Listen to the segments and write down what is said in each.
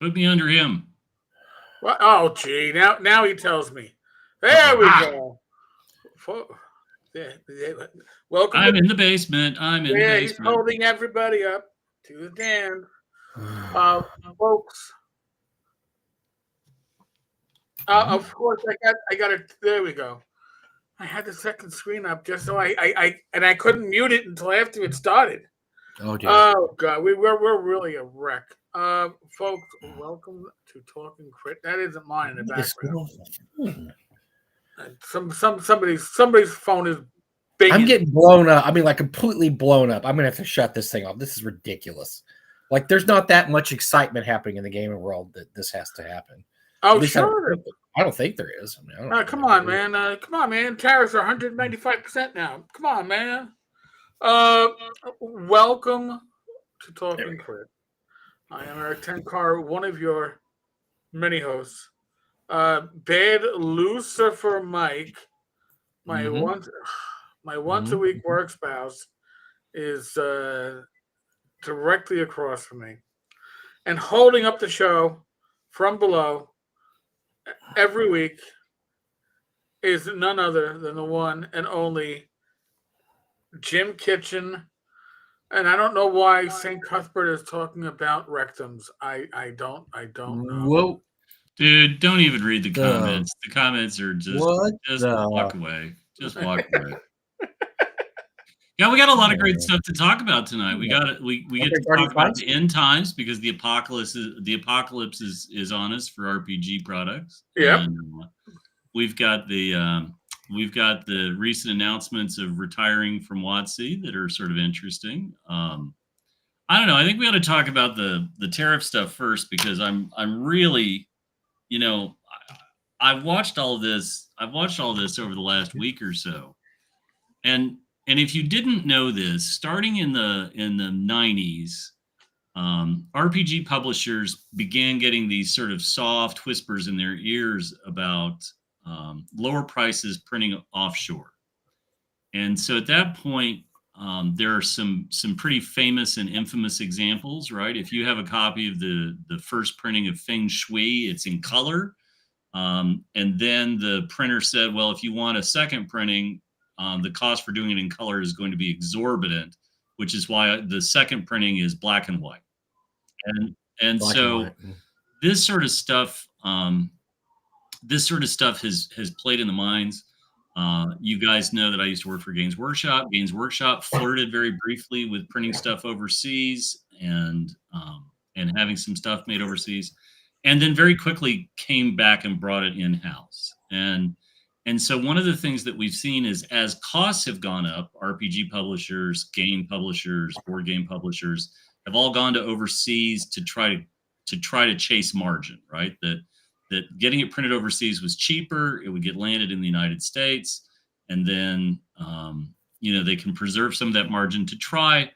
Put me under him. Well, oh, gee. Now he tells me. There we go. Yeah, welcome I'm to. in the basement. I'm in the Yeah, he's basement. holding everybody up to the dance. Uh, Folks. Of course, I got it. There we go. I had the second screen up just so I couldn't mute it until after it started. Oh dear. Oh God, we're really a wreck. Folks, welcome to Talking Crit. That isn't mine in the What is background. going on? Somebody's phone is binging. I'm getting blown up. I mean, like completely blown up. I'm gonna have to shut this thing off. This is ridiculous. Like, there's not that much excitement happening in the gaming world that this has to happen. Oh sure. I don't think there is. I mean, I don't Come on, man. Come on, man. Tariffs are 195% now. Come on, man. Welcome to Talking Crit. I am Eric Tenkar, one of your many hosts. Bad Lucifer Mike, my once a week work spouse, is directly across from me, and holding up the show from below every week is none other than the one and only Jim Kitchen. And I don't know why St. Cuthbert is talking about rectums. I don't know. Whoa. Dude, don't even read the comments. The comments are just walk away. Just walk away. Yeah, we got a lot of great stuff to talk about tonight. We get to talk about the end times because the apocalypse is on us for RPG products. Yeah. We've got the recent announcements of retiring from WotC that are sort of interesting. I don't know. I think we ought to talk about the tariff stuff first because I'm really, I've watched all this over the last week or so, and if you didn't know this, starting in the 90s, RPG publishers began getting these sort of soft whispers in their ears about lower prices printing offshore. And so at that point, there are some pretty famous and infamous examples, right? If you have a copy of the first printing of Feng Shui, it's in color. And then the printer said, well, if you want a second printing, the cost for doing it in color is going to be exorbitant, which is why the second printing is black and white. And so this sort of stuff has played in the minds. You guys know that I used to work for Games Workshop. Games Workshop flirted very briefly with printing stuff overseas and having some stuff made overseas, and then very quickly came back and brought it in-house. And so one of the things that we've seen is as costs have gone up, RPG publishers, game publishers, board game publishers have all gone to overseas to try to chase margin, right? That getting it printed overseas was cheaper. It would get landed in the United States, and then they can preserve some of that margin to try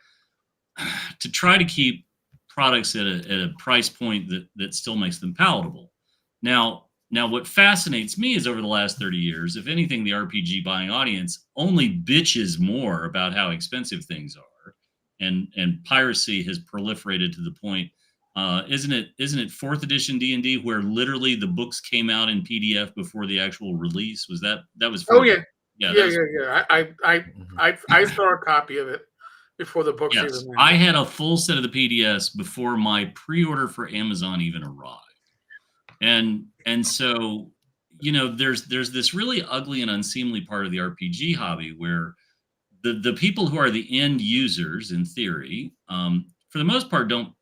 to keep products at a price point that still makes them palatable. Now, what fascinates me is over the last 30 years, if anything, the RPG buying audience only bitches more about how expensive things are, and piracy has proliferated to the point. Isn't it fourth edition D&D where literally the books came out in PDF before the actual release? That was? Oh yeah. I saw a copy of it before the books even. I had a full set of the PDFs before my pre-order for Amazon even arrived. And so, there's this really ugly and unseemly part of the RPG hobby where the people who are the end users, in theory, for the most part, don't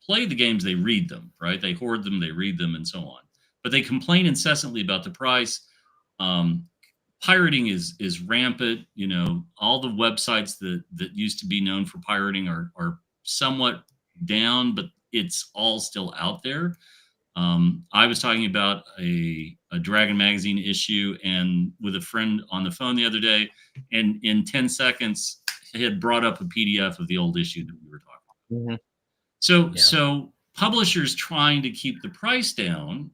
play the games, they read them, right? They hoard them, they read them, and so on. But they complain incessantly about the price. Pirating is rampant. All the websites that used to be known for pirating are somewhat down, but it's all still out there. I was talking about a Dragon magazine issue and with a friend on the phone the other day, and in 10 seconds, he had brought up a PDF of the old issue that we were talking about. So publishers trying to keep the price down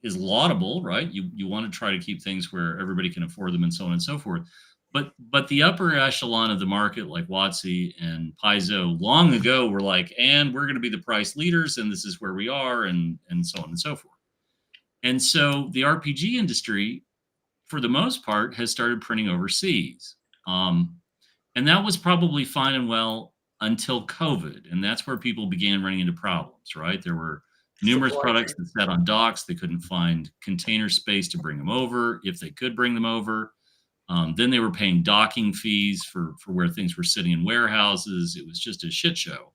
is laudable, right? You want to try to keep things where everybody can afford them and so on and so forth. but the upper echelon of the market, like WotC and Paizo, long ago were like, and we're going to be the price leaders, and this is where we are, and so on and so forth. And so the RPG industry, for the most part, has started printing overseas. And that was probably fine and well until COVID. And that's where people began running into problems, right? There were numerous Supply products chain. that sat on docks. They couldn't find container space to bring them over if they could bring them over. Then they were paying docking fees for where things were sitting in warehouses. It was just a shit show.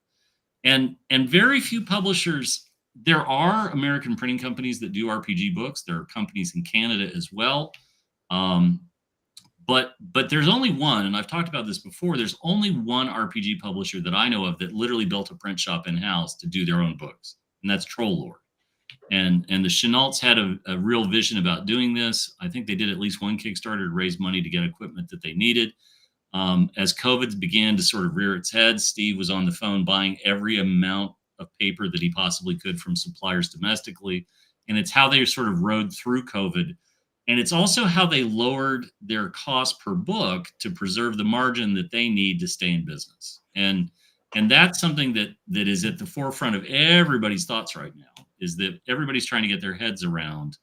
And very few publishers. There are American printing companies that do RPG books. There are companies in Canada as well. But there's only one, and I've talked about this before. There's only one RPG publisher that I know of that literally built a print shop in house to do their own books, and that's Troll Lord. And the Chenaults had a real vision about doing this. I think they did at least one Kickstarter to raise money to get equipment that they needed. As COVID began to sort of rear its head, Steve was on the phone buying every amount of paper that he possibly could from suppliers domestically. And it's how they sort of rode through COVID. And it's also how they lowered their cost per book to preserve the margin that they need to stay in business. And that's something that is at the forefront of everybody's thoughts right now, is that everybody's trying to get their heads around,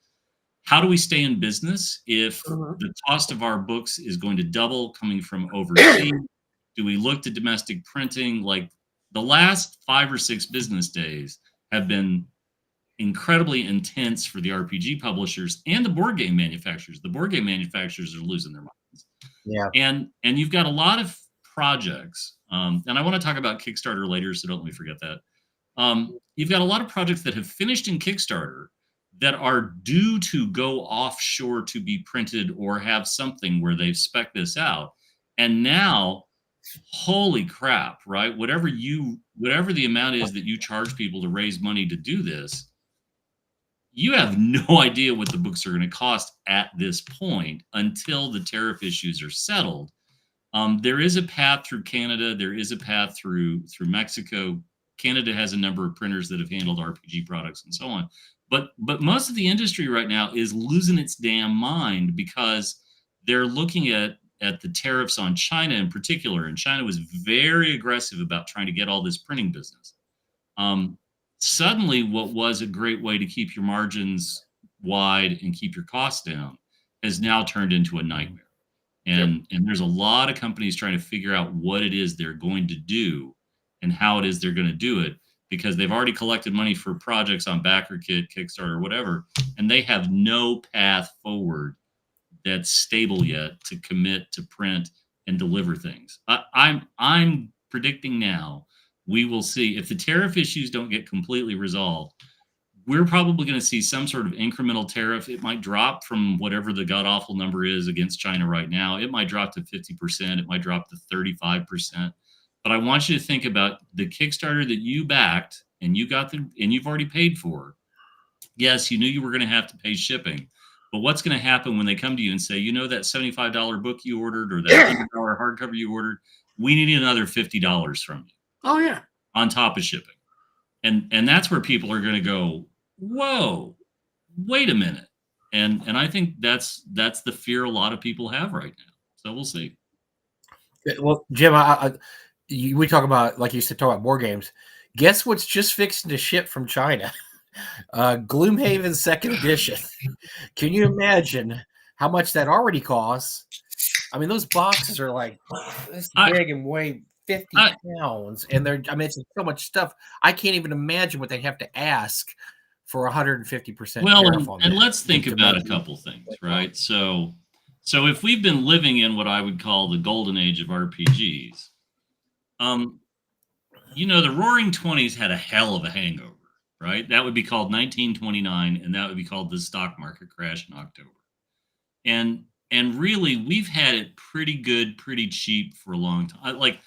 how do we stay in business if the cost of our books is going to double coming from overseas? Do we look to domestic printing? Like, the last 5 or 6 business days have been incredibly intense for the RPG publishers and the board game manufacturers. The board game manufacturers are losing their minds. Yeah. And you've got a lot of projects, and I want to talk about Kickstarter later, so don't let me forget that. You've got a lot of projects that have finished in Kickstarter that are due to go offshore to be printed or have something where they've spec'd this out. And now, holy crap, right? Whatever the amount is that you charge people to raise money to do this, you have no idea what the books are going to cost at this point until the tariff issues are settled. There is a path through Canada. There is a path through Mexico. Canada has a number of printers that have handled RPG products and so on. But most of the industry right now is losing its damn mind because they're looking at the tariffs on China in particular. And China was very aggressive about trying to get all this printing business. Suddenly, what was a great way to keep your margins wide and keep your costs down has now turned into a nightmare. And there's a lot of companies trying to figure out what it is they're going to do and how it is they're going to do it, because they've already collected money for projects on BackerKit, Kickstarter, whatever, and they have no path forward that's stable yet to commit to print and deliver things. I'm predicting now we will see, if the tariff issues don't get completely resolved, we're probably going to see some sort of incremental tariff. It might drop from whatever the god-awful number is against China right now. It might drop to 50%. It might drop to 35%. But I want you to think about the Kickstarter that you backed and you got and you've already paid for. Yes, you knew you were going to have to pay shipping. But what's going to happen when they come to you and say, you know, that $75 book you ordered or that $100 hardcover you ordered, we need another $50 from you. Oh, yeah. On top of shipping. And that's where people are going to go, whoa, wait a minute. And I think that's the fear a lot of people have right now. So we'll see. Well, Jim, we talk about, like you said, talk about board games. Guess what's just fixing to ship from China? Gloomhaven 2nd edition. Can you imagine how much that already costs? I mean, those boxes are like this big and weigh 50 pounds, and it's so much stuff. I can't even imagine what they have to ask for 150%. Well, and let's think about a couple things, right? So if we've been living in what I would call the golden age of RPGs, you know, the Roaring 20s had a hell of a hangover, right? That would be called 1929, and that would be called the stock market crash in October. And really, we've had it pretty good, pretty cheap for a long time. Like,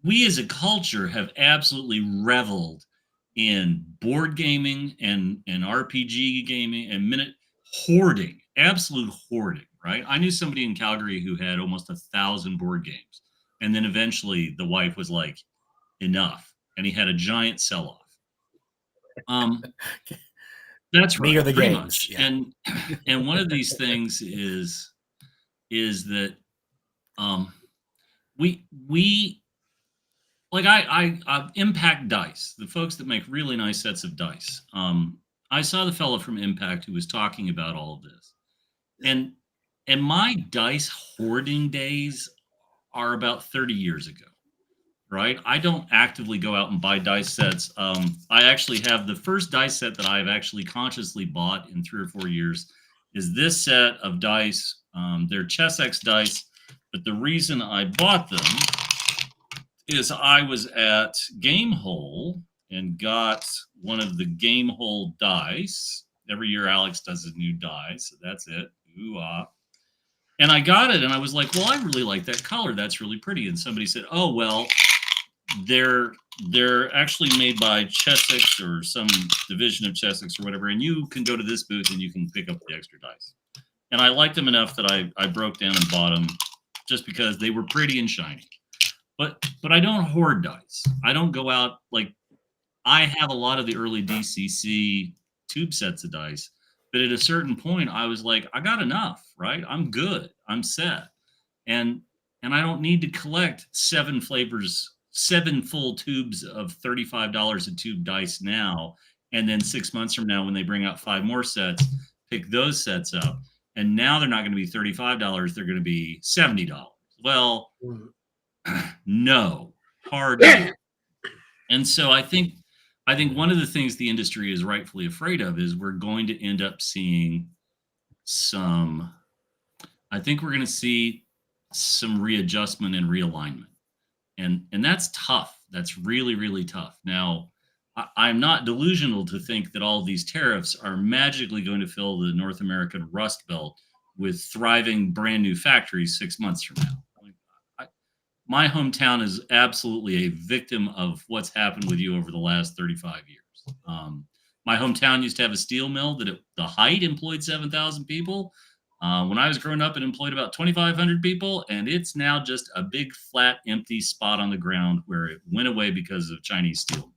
we as a culture have absolutely reveled in board gaming and RPG gaming and hoarding, absolute hoarding, right? I knew somebody in Calgary who had almost 1,000 board games. And then eventually the wife was like, enough. And he had a giant sell-off. That's right. Me or the pretty games. Much. Yeah. And one of these things is that Um, we like I Impact Dice, the folks that make really nice sets of dice. I saw the fellow from Impact who was talking about all of this, and my dice hoarding days are about 30 years ago. Right? I don't actively go out and buy dice sets. I actually have the first dice set that I've actually consciously bought in 3 or 4 years is this set of dice. They're ChessX dice, but the reason I bought them is I was at Gamehole and got one of the Gamehole dice. Every year Alex does a new die, so that's it. Ooh ah. And I got it and I was like, well, I really like that color. That's really pretty. And somebody said, oh, well, they're actually made by Chessex or some division of Chessex or whatever, and you can go to this booth and you can pick up the extra dice. And I liked them enough that I broke down and bought them just because they were pretty and shiny. But I don't hoard dice. I don't go out like I have a lot of the early DCC tube sets of dice, but at a certain point I was like, I got enough, right? I'm good. I'm set. And I don't need to collect 7 full tubes of $35 a tube dice now. And then 6 months from now, when they bring out 5 more sets, pick those sets up. And now they're not going to be $35. They're going to be $70. Well, no, hard no. And so I think one of the things the industry is rightfully afraid of is we're going to end up seeing some readjustment and realignment. And that's tough. That's really, really tough. Now, I'm not delusional to think that all of these tariffs are magically going to fill the North American Rust Belt with thriving brand new factories 6 months from now. My hometown is absolutely a victim of what's happened with you over the last 35 years. My hometown used to have a steel mill that at the height employed 7,000 people. When I was growing up, it employed about 2,500 people, and it's now just a big, flat, empty spot on the ground where it went away because of Chinese steel.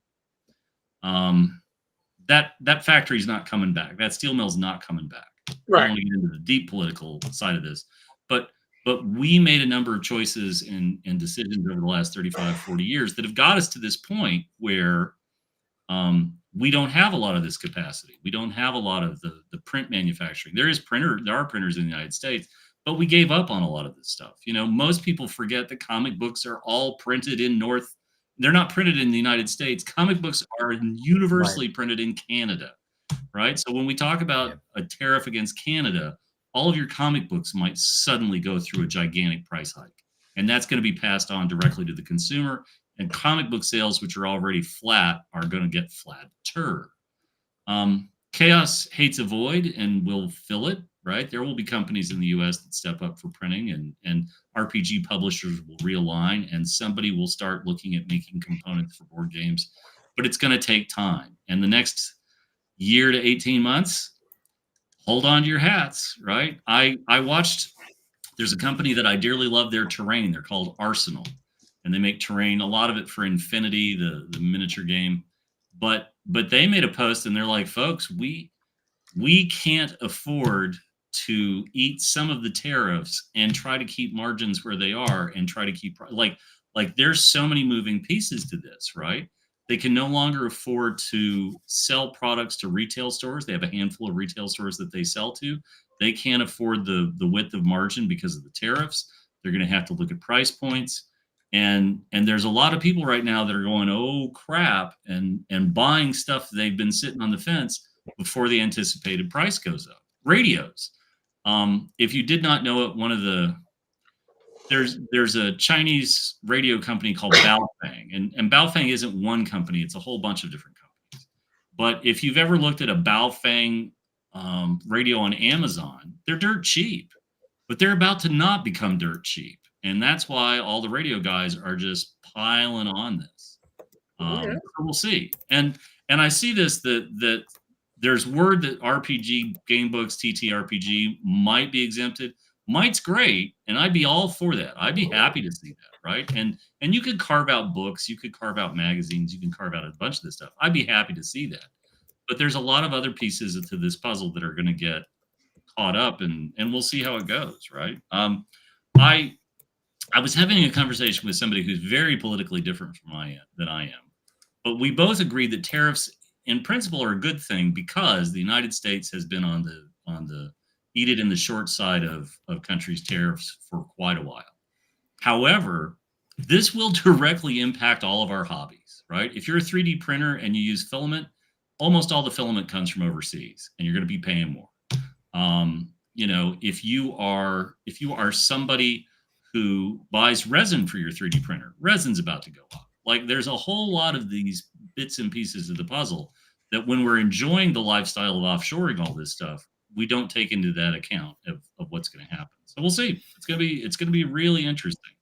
That factory's not coming back. That steel mill's not coming back. Right. I don't want to get into the deep political side of this, but we made a number of choices and decisions over the last 35, 40 years that have got us to this point where we don't have a lot of this capacity. We don't have a lot of the print manufacturing. There are printers in the United States, but we gave up on a lot of this stuff. You know, most people forget that comic books are all printed they're not printed in the United States. Comic books are universally printed in Canada, right? So when we talk about a tariff against Canada, all of your comic books might suddenly go through a gigantic price hike. And that's going to be passed on directly to the consumer. And comic book sales, which are already flat, are going to get flatter. Chaos hates a void and will fill it, right? There will be companies in the US that step up for printing, and RPG publishers will realign, and somebody will start looking at making components for board games. But it's going to take time. And the next year to 18 months, hold on to your hats, right? I watched, there's a company that I dearly love their terrain. They're called Arsenal. And they make terrain, a lot of it for Infinity, the miniature game. But they made a post and they're like, folks, we can't afford to eat some of the tariffs and try to keep margins where they are and try to keep like there's so many moving pieces to this, right? They can no longer afford to sell products to retail stores. They have a handful of retail stores that they sell to. They can't afford the width of margin because of the tariffs. They're going to have to look at price points. And there's a lot of people right now that are going, oh crap, and buying stuff they've been sitting on the fence before the anticipated price goes up. Radios. If you did not know it, there's a Chinese radio company called Baofeng, and Baofeng isn't one company; it's a whole bunch of different companies. But if you've ever looked at a Baofeng radio on Amazon, they're dirt cheap, but they're about to not become dirt cheap. And that's why all the radio guys are just piling on this. So we'll see. And I see this that there's word that RPG game books, TTRPG might be exempted. Might's great, and I'd be all for that. I'd be happy to see that, right? And you could carve out books, you could carve out magazines, you can carve out a bunch of this stuff. I'd be happy to see that. But there's a lot of other pieces to this puzzle that are going to get caught up, and we'll see how it goes, right? I was having a conversation with somebody who's very politically different from than I am, but we both agreed that tariffs, in principle, are a good thing because the United States has been on the eat it in the short side of countries' tariffs for quite a while. However, this will directly impact all of our hobbies, right? If you're a 3D printer and you use filament, almost all the filament comes from overseas, and you're going to be paying more. If you are somebody who buys resin for your 3D printer, resin's about to go up. Like there's a whole lot of these bits and pieces of the puzzle that when we're enjoying the lifestyle of offshoring all this stuff, we don't take into that account of what's going to happen. So we'll see. It's going to be really interesting.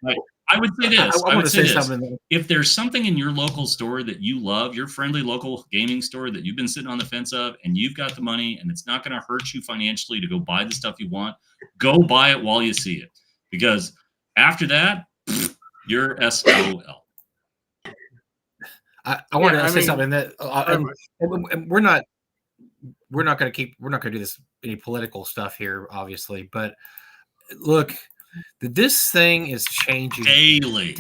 Right. I would say this. I want to say something. If there's something in your local store that you love, your friendly local gaming store that you've been sitting on the fence of, and you've got the money and it's not going to hurt you financially to go buy the stuff you want, go buy it while you see it. Because after that, you're SOL. I want to say something that and we're not going to do this any political stuff here, obviously, but look, this thing is changing daily,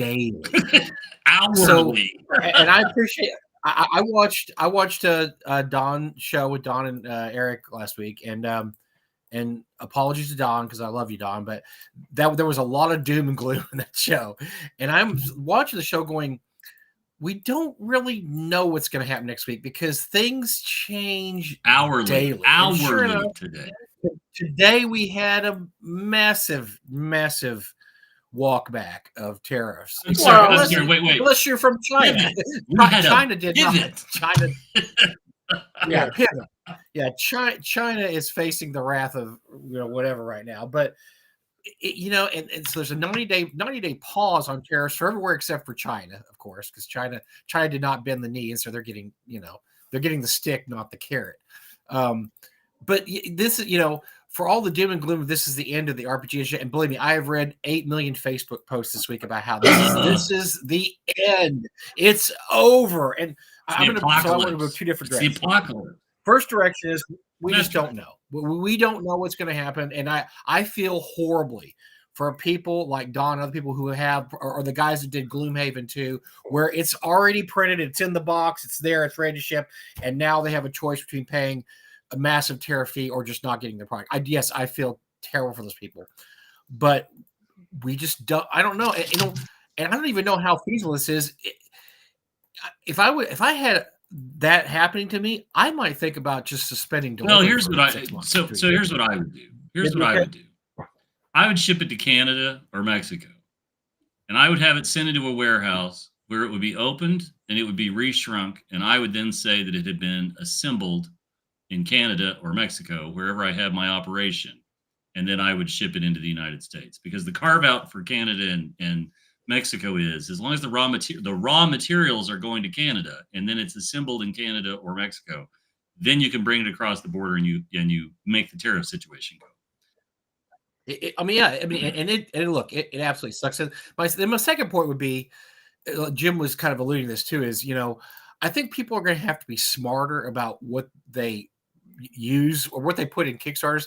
hourly. So, and I appreciate. I watched a Don show with Don and Eric last week, and apologies to Don because I love you, Don, but there was a lot of doom and gloom in that show, and I'm watching the show going, we don't really know what's going to happen next week because things change daily. Sure enough, Today we had a massive walk back of tariffs. Unless you're from China. China did not. China, pivot. Yeah, China is facing the wrath of whatever right now. But and so there's a 90-day pause on tariffs for everywhere except for China, of course, because China did not bend the knee, and so they're getting the stick, not the carrot. But this, for all the doom and gloom, this is the end of the RPG issue. And believe me, I have read 8 million Facebook posts this week about how this is the end. It's over. And I want to go 2 different directions. The apocalypse. First direction is we just don't know. We don't know what's going to happen. And I feel horribly for people like Don, other people who have, or the guys that did Gloomhaven 2, where it's already printed, it's in the box, it's there, it's ready to ship. And now they have a choice between paying a massive tariff fee or just not getting the product. I feel terrible for those people, but we just don't. I don't know, and I don't even know how feasible this is. If I had that happening to me, I might think about just suspending delivery. Well, here's what I here's what I would do. I would ship it to Canada or Mexico, and I would have it sent into a warehouse where it would be opened and it would be reshrunk, and I would then say that it had been assembled in Canada or Mexico, wherever I have my operation, and then I would ship it into the United States. Because the carve out for Canada and Mexico is, as long as the raw materials are going to Canada and then it's assembled in Canada or Mexico, then you can bring it across the border and you make the tariff situation go. It absolutely sucks. My second point would be, Jim was kind of alluding to this too, is I think people are going to have to be smarter about what they use or what they put in Kickstarters.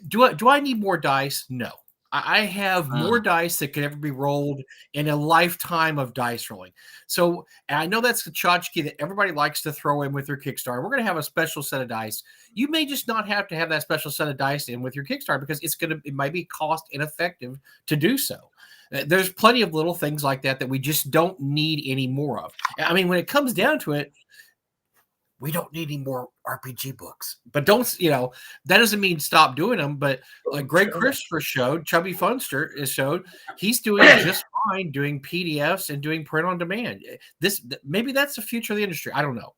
Do I need more dice? No. I have more dice that could ever be rolled in a lifetime of dice rolling. So, and I know that's the tchotchke that everybody likes to throw in with their Kickstarter. We're going to have a special set of dice. You may just not have to have that special set of dice in with your Kickstarter because it might be cost ineffective to do so. There's plenty of little things like that we just don't need any more of. I mean, when it comes down to it, we don't need any more RPG books. But that doesn't mean stop doing them. But like Greg Christopher showed, Chubby Funster showed, he's doing just fine doing PDFs and doing print on demand. Maybe that's the future of the industry. I don't know.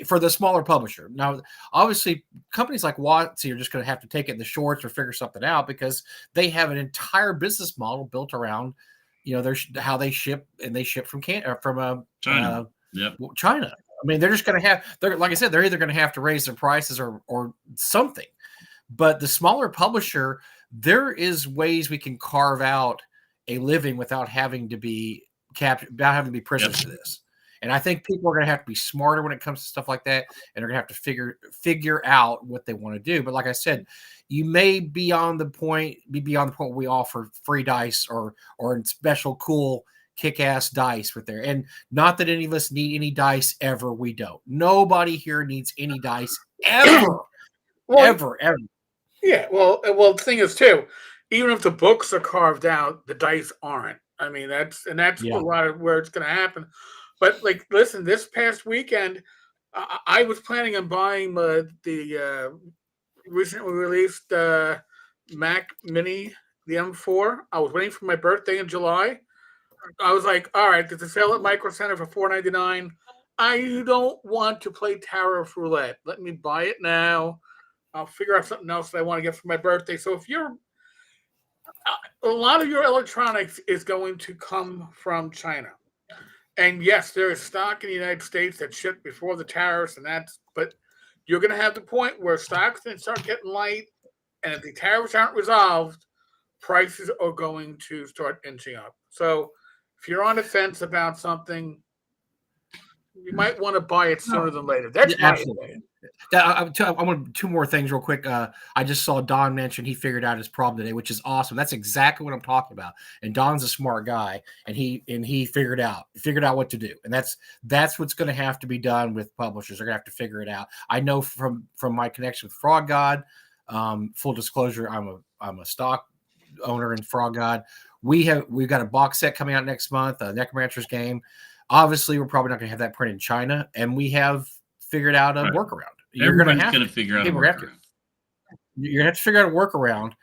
For the smaller publisher. Now, obviously, companies like WotC are just going to have to take it in the shorts or figure something out because they have an entire business model built around, how they ship, and they ship from China. China. I mean, they're just going to have, like I said, they're either going to have to raise their prices or something. But the smaller publisher, there is ways we can carve out a living without having to be prisoners to this. And I think people are going to have to be smarter when it comes to stuff like that, and they're going to have to figure out what they want to do. But like I said, you may be beyond the point where we offer free dice or special cool kick-ass dice with there. And not that any of us need any dice ever. We don't. Nobody here needs any dice ever. Ever. Yeah. Well, the thing is too, even if the books are carved out, the dice aren't. I mean, that's a lot of where it's going to happen. But like, listen, this past weekend, I was planning on buying the recently released Mac Mini, the M4. I was waiting for my birthday in July. I was like, all right, there's a sale at Micro Center for $4.99. I don't want to play Tower of Roulette. Let me buy it now. I'll figure out something else that I want to get for my birthday. So if you're a lot of your electronics is going to come from China. And yes, there is stock in the United States that shipped before the tariffs, but you're going to have the point where stocks can start getting light, and if the tariffs aren't resolved, prices are going to start inching up. So if you're on the fence about something, you might want to buy it sooner than later. That's my opinion. I want two more things real quick. I just saw Don mention he figured out his problem today, which is awesome. That's exactly what I'm talking about. And Don's a smart guy, and he figured out what to do. And that's what's going to have to be done with publishers. They're going to have to figure it out. I know from my connection with Frog God. Full disclosure, I'm a stock owner in Frog God. We've got a box set coming out next month, a Necromancer's game. Obviously, we're probably not going to have that print in China, and we have figured out a workaround. Everyone's going to figure out a workaround. You're going to have to figure out a workaround.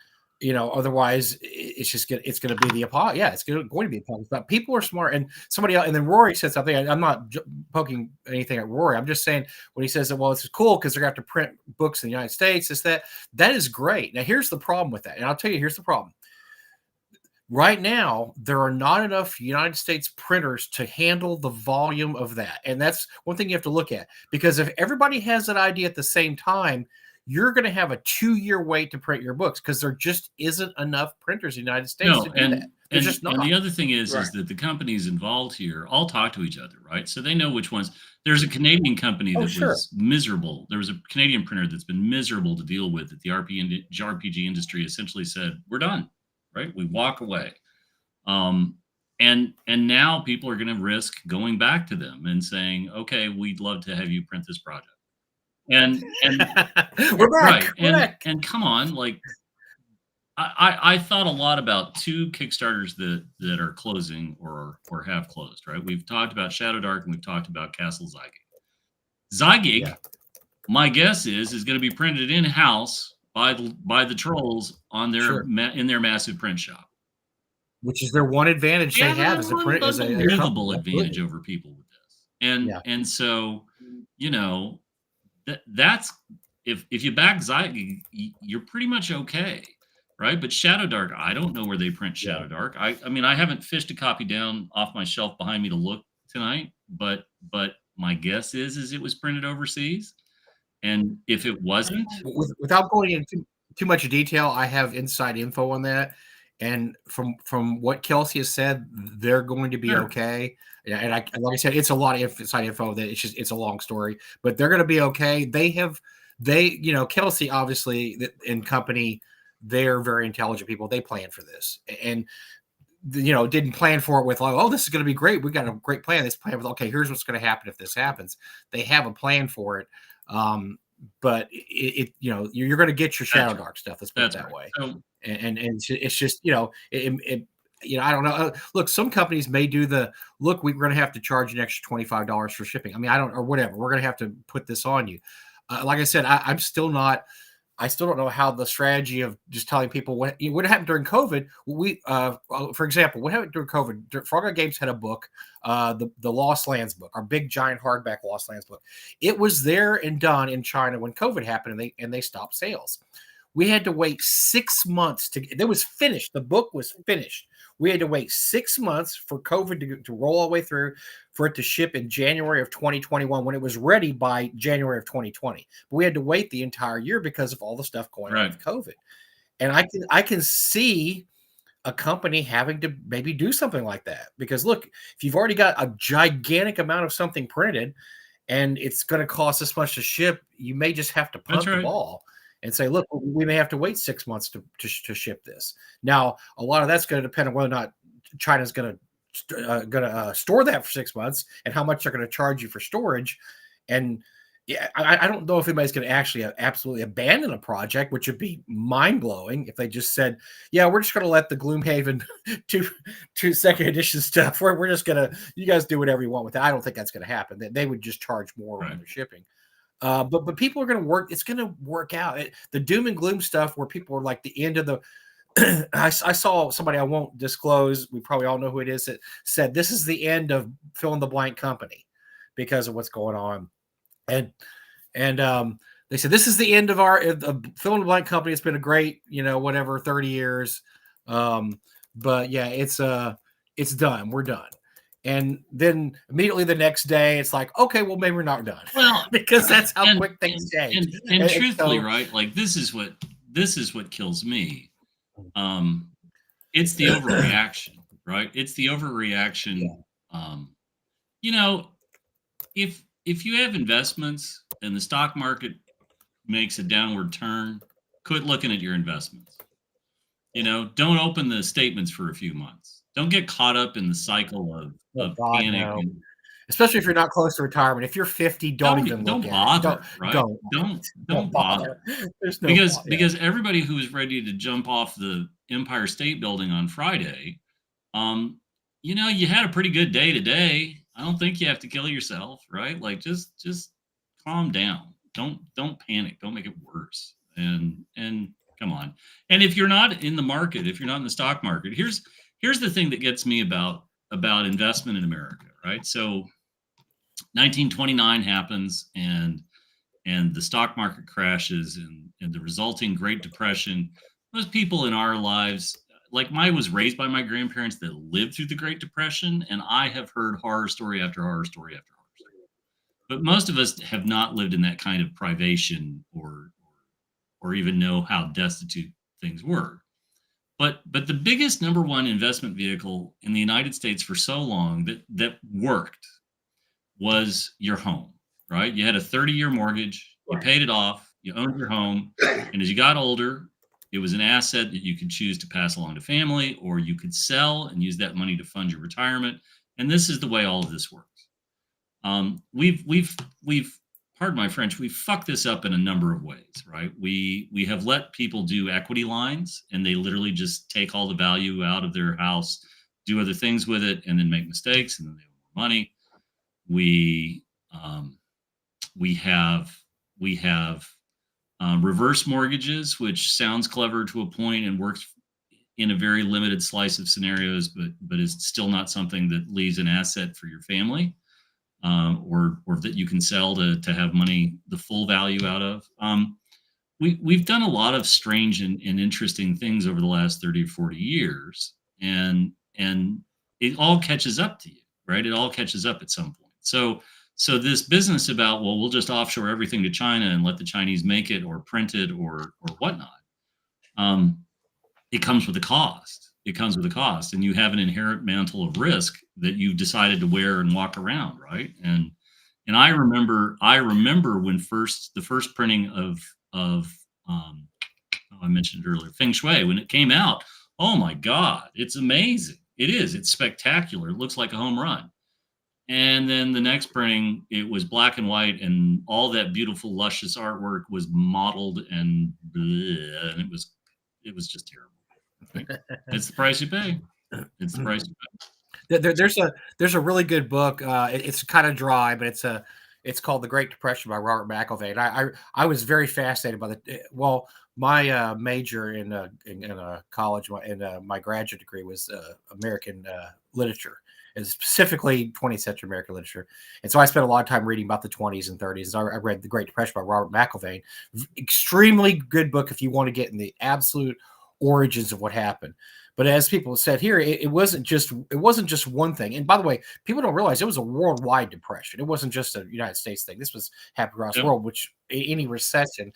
Otherwise it's going to be the apology. Yeah, it's going to be the apology. But people are smart, and somebody else. And then Rory said something. I'm not poking anything at Rory. I'm just saying when he says that, well, it's cool because they're going to have to print books in the United States. That is great. Now here's the problem with that, and I'll tell you, here's the problem. Right now, there are not enough United States printers to handle the volume of that. And that's one thing you have to look at. Because if everybody has that idea at the same time, you're going to have a 2-year wait to print your books because there just isn't enough printers in the United States to do that. There's just not. And the other thing is that the companies involved here all talk to each other, right? So they know which ones. There's a Canadian company that was miserable. There was a Canadian printer that's been miserable to deal with that the RPG industry essentially said, we're done. Right, we walk away, and now people are going to risk going back to them and saying, "Okay, we'd love to have you print this project." And we're back, right? And come on, like I thought a lot about 2 Kickstarters that are closing or have closed. Right, we've talked about Shadow Dark and we've talked about Castle Zygig. Zygig, my guess is going to be printed in house by the trolls on their in their massive print shop, which is their one advantage they have as a print as a livable advantage over people with this. And so that's if you back Zygig, you're pretty much okay, right? But Shadow Dark, I don't know where they print Shadow Dark. I mean, I haven't fished a copy down off my shelf behind me to look tonight, but my guess is it was printed overseas. And if it wasn't, without going into too much detail, I have inside info on that. And from what Kelsey has said, they're going to be okay. And like I said, it's a lot of inside info that it's a long story, but they're going to be okay. Kelsey obviously and company, they're very intelligent people. They plan for this and didn't plan for it with like, oh, this is going to be great. We got a great plan. This plan with, okay, here's what's going to happen if this happens. They have a plan for it. But you're going to get your Shadow Dark stuff. Let's put it that way. So, and it's just, I don't know. Look, some companies may do we're going to have to charge an extra $25 for shipping. I mean, or whatever. We're going to have to put this on you. Like I said, I still don't know how the strategy of just telling people what happened during COVID. For example, what happened during COVID? Frog Games had a book, the Lost Lands book, our big giant hardback Lost Lands book. It was there and done in China when COVID happened, and they stopped sales. We had to wait 6 months it was finished. The book was finished. We had to wait 6 months for COVID to roll all the way through for it to ship in January of 2021 when it was ready by January of 2020. But we had to wait the entire year because of all the stuff going on with COVID. And I can see a company having to maybe do something like that. Because look, if you've already got a gigantic amount of something printed and it's going to cost this much to ship, you may just have to punt the ball and say, look, we may have to wait 6 months to ship this. Now, a lot of that's going to depend on whether or not China's going to store that for 6 months and how much they're going to charge you for storage. And yeah, I don't know if anybody's going to actually absolutely abandon a project, which would be mind blowing if they just said, yeah, we're just going to let the Gloomhaven two second edition stuff. We're just going to, you guys do whatever you want with it. I don't think that's going to happen. They would just charge more when they're shipping. But people are going to work. It's going to work out. The doom and gloom stuff where people are like the end of the, I saw somebody I won't disclose. We probably all know who it is that said this is the end of fill in the blank company because of what's going on. And they said this is the end of our fill in the blank company. It's been a great, 30 years. But yeah, it's done. We're done. And then immediately the next day, it's like, okay, well, maybe we're not done. Well, because that's how quick things change. And truthfully, right? Like this is what kills me. It's the overreaction, right? It's the overreaction. If you have investments and the stock market makes a downward turn, quit looking at your investments. Don't open the statements for a few months. Don't get caught up in the cycle of panic. No. Especially if you're not close to retirement. If you're 50, don't even look bother, at it. Right? Don't bother. Because everybody who is ready to jump off the Empire State Building on Friday, you had a pretty good day today. I don't think you have to kill yourself, right? Like just calm down. Don't panic. Don't make it worse. And come on. And if you're not in the market, if you're not in the stock market, here's the thing that gets me about investment in America, right? So 1929 happens and the stock market crashes and the resulting Great Depression. Most people in our lives, like I was raised by my grandparents that lived through the Great Depression, and I have heard horror story after horror story after horror story. But most of us have not lived in that kind of privation or even know how destitute things were. But the biggest number one investment vehicle in the United States for so long that worked was your home, right? You had a 30-year mortgage, you paid it off, you owned your home, and as you got older, it was an asset that you could choose to pass along to family, or you could sell and use that money to fund your retirement. And this is the way all of this works. We've pardon my French, we fucked this up in a number of ways, right? We have let people do equity lines, and they literally just take all the value out of their house, do other things with it, and then make mistakes, and then they owe more money. We have reverse mortgages, which sounds clever to a point and works in a very limited slice of scenarios, but is still not something that leaves an asset for your family, or that you can sell to have money, the full value out of. We've done a lot of strange and interesting things over the last 30 or 40 years, and it all catches up to you, right? It all catches up at some point. So this business about, well, we'll just offshore everything to China and let the Chinese make it or print it or whatnot. It comes with a cost. It comes with a cost, and you have an inherent mantle of risk that you've decided to wear and walk around, right? And I remember when the first printing of I mentioned it earlier, Feng Shui, when it came out. Oh my God, it's amazing. It is. It's spectacular. It looks like a home run. And then the next printing, it was black and white, and all that beautiful, luscious artwork was modeled and it was just terrible. It's the price you pay. It's the price you pay. There's a really good book. It's kind of dry, but it's called The Great Depression by Robert McIlvaine. I was very fascinated by my major in college and my graduate degree was American literature, and specifically 20th century American literature. And so I spent a lot of time reading about the 20s and 30s. I read The Great Depression by Robert McIlvaine. Extremely good book if you want to get in the absolute origins of what happened. But as people said here, it wasn't just one thing. And by the way, people don't realize it was a worldwide depression. It wasn't just a United States thing. This was happening across the world, which any recession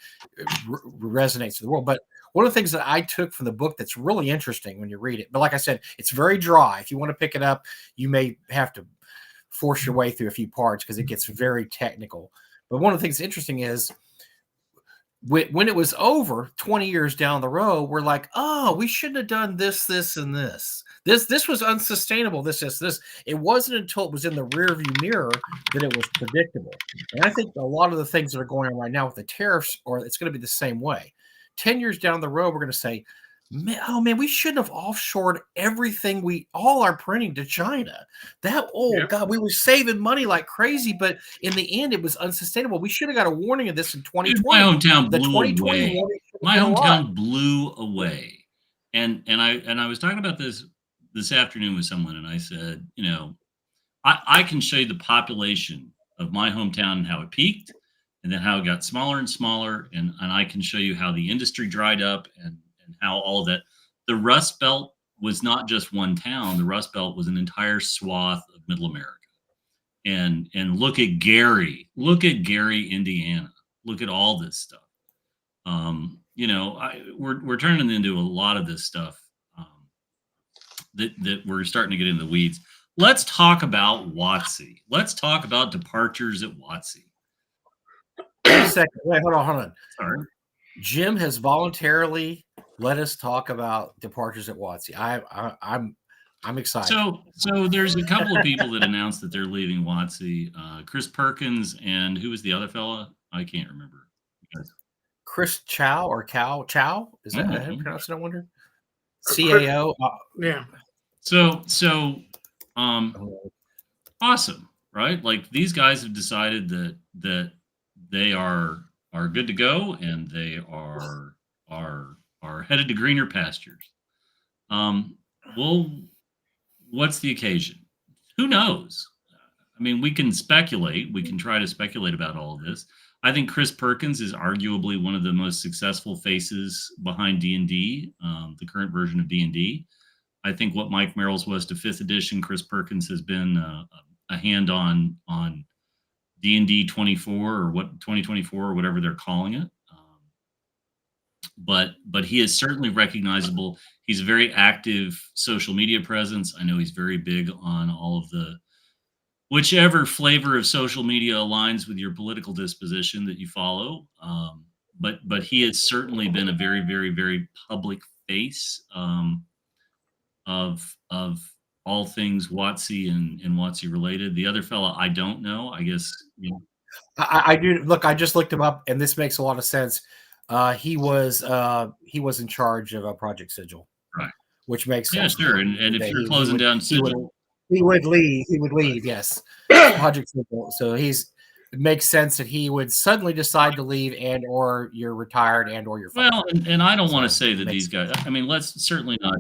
resonates to the world. But one of the things that I took from the book that's really interesting when you read it, but like I said, it's very dry. If you want to pick it up, you may have to force your way through a few parts because it gets very technical. But one of the things that's interesting is when it was over 20 years down the road, we're like, oh, we shouldn't have done this, this, and this. This was unsustainable. This. It wasn't until it was in the rearview mirror that it was predictable. And I think a lot of the things that are going on right now with the tariffs, or it's going to be the same way. 10 years down the road, we're going to say, man, we shouldn't have offshored everything all our printing to China. God, we were saving money like crazy, but in the end, it was unsustainable. We should have got a warning of this in 2020. Dude, my hometown The blew 2020 away. warning My hometown blew away. And I was talking about this afternoon with someone, and I said, I can show you the population of my hometown and how it peaked, and then how it got smaller and smaller, and I can show you how the industry dried up and how all of that. The Rust Belt was not just one town. The Rust Belt was an entire swath of Middle America. And look at Gary, Indiana. Look at all this stuff. We're turning into a lot of this stuff that we're starting to get into the weeds. Let's talk about WotC. Let's talk about departures at WotC. Wait a second. Wait, hold on. Sorry. Jim has voluntarily let us talk about departures at WotC. I'm excited. So there's a couple of people that announced that they're leaving WotC. Chris Perkins, and who was the other fella? I can't remember. Chris Chow or Chow? Is that how you pronounce it? I wonder. CAO. Yeah. So awesome, right? Like, these guys have decided that they are good to go, and they are headed to greener pastures. Well, what's the occasion? Who knows? I mean, we can speculate. We can try to speculate about all of this. I think Chris Perkins is arguably one of the most successful faces behind D&D, the current version of D&D. I think what Mike Merrill's was to 5th edition, Chris Perkins has been a hand on D&D 24 or 2024 or whatever they're calling it. But he is certainly recognizable. He's a very active social media presence. I know he's very big on all of the whichever flavor of social media aligns with your political disposition that you follow. But he has certainly been a very, very, very public face of all things WotC and WotC related. The other fella, I don't know. I guess I do. Look, I just looked him up, and this makes a lot of sense. He was in charge of Project Sigil, right? Which makes sense. Yeah, sure. And if you're closing down Sigil, he would leave. Yes, Project Sigil. So it makes sense that he would suddenly decide to leave, and or you're retired, and or you're fired. Well, and I don't want to say that these guys. I mean, let's certainly not.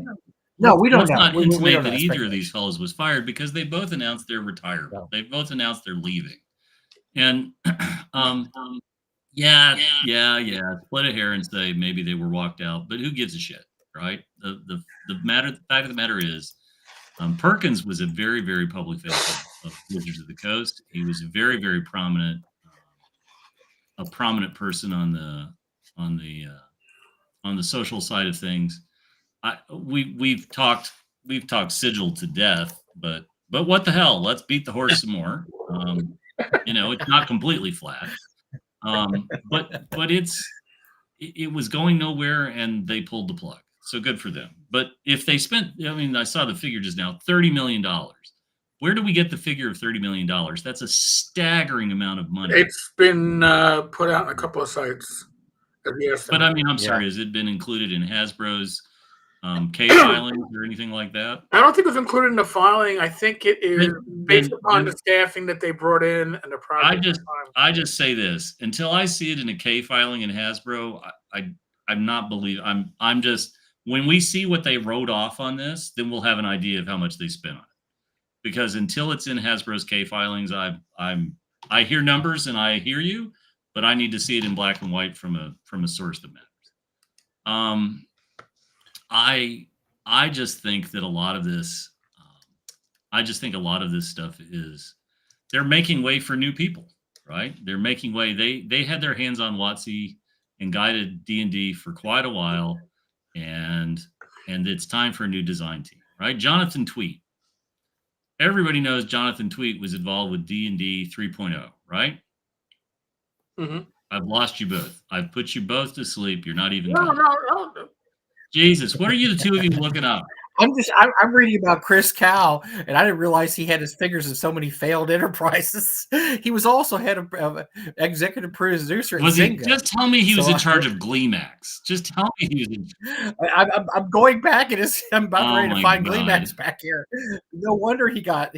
No, we don't let's know. not We intimate don't that know. either of these fellows was fired, because they both announced their retirement. No. They both announced they're leaving, and yeah. Split a hair and say maybe they were walked out, but who gives a shit, right? The fact of the matter is, Perkins was a very, very public face of Wizards of the Coast. He was a very, very prominent, a prominent person on the social side of things. We've talked Sigil to death, but what the hell? Let's beat the horse some more. It's not completely flat. But it was going nowhere, and they pulled the plug. So good for them. But if they spent, I saw the figure just now, $30 million. Where do we get the figure of $30 million? That's a staggering amount of money. It's been put out on a couple of sites. But I'm sorry, has it been included in Hasbro's K filings or anything like that? I don't think it was included in the filing. I think it is based upon the staffing that they brought in and the project. I just say this: until I see it in a K filing in Hasbro, I'm not believing. I'm just, when we see what they wrote off on this, then we'll have an idea of how much they spent on it. Because until it's in Hasbro's K filings, I hear numbers and I hear you, but I need to see it in black and white from a source that matters. I just think that a lot of this, stuff is, they're making way for new people, right? They're making way. They had their hands on WotC and guided D&D for quite a while, and it's time for a new design team, right? Jonathan Tweet. Everybody knows Jonathan Tweet was involved with D&D 3.0, right? Mm-hmm. I've lost you both. I've put you both to sleep. You're not even No, coming. no. Jesus, what are you the two of you looking up? I'm reading about Chris Cow, and I didn't realize he had his fingers in so many failed enterprises. He was also head of executive producer at Was he? Zynga. Just tell me he was So in charge of Gleemax. Just tell me he was in. I'm going back, and I'm about Oh ready to my find God. Gleemax back here. No wonder he got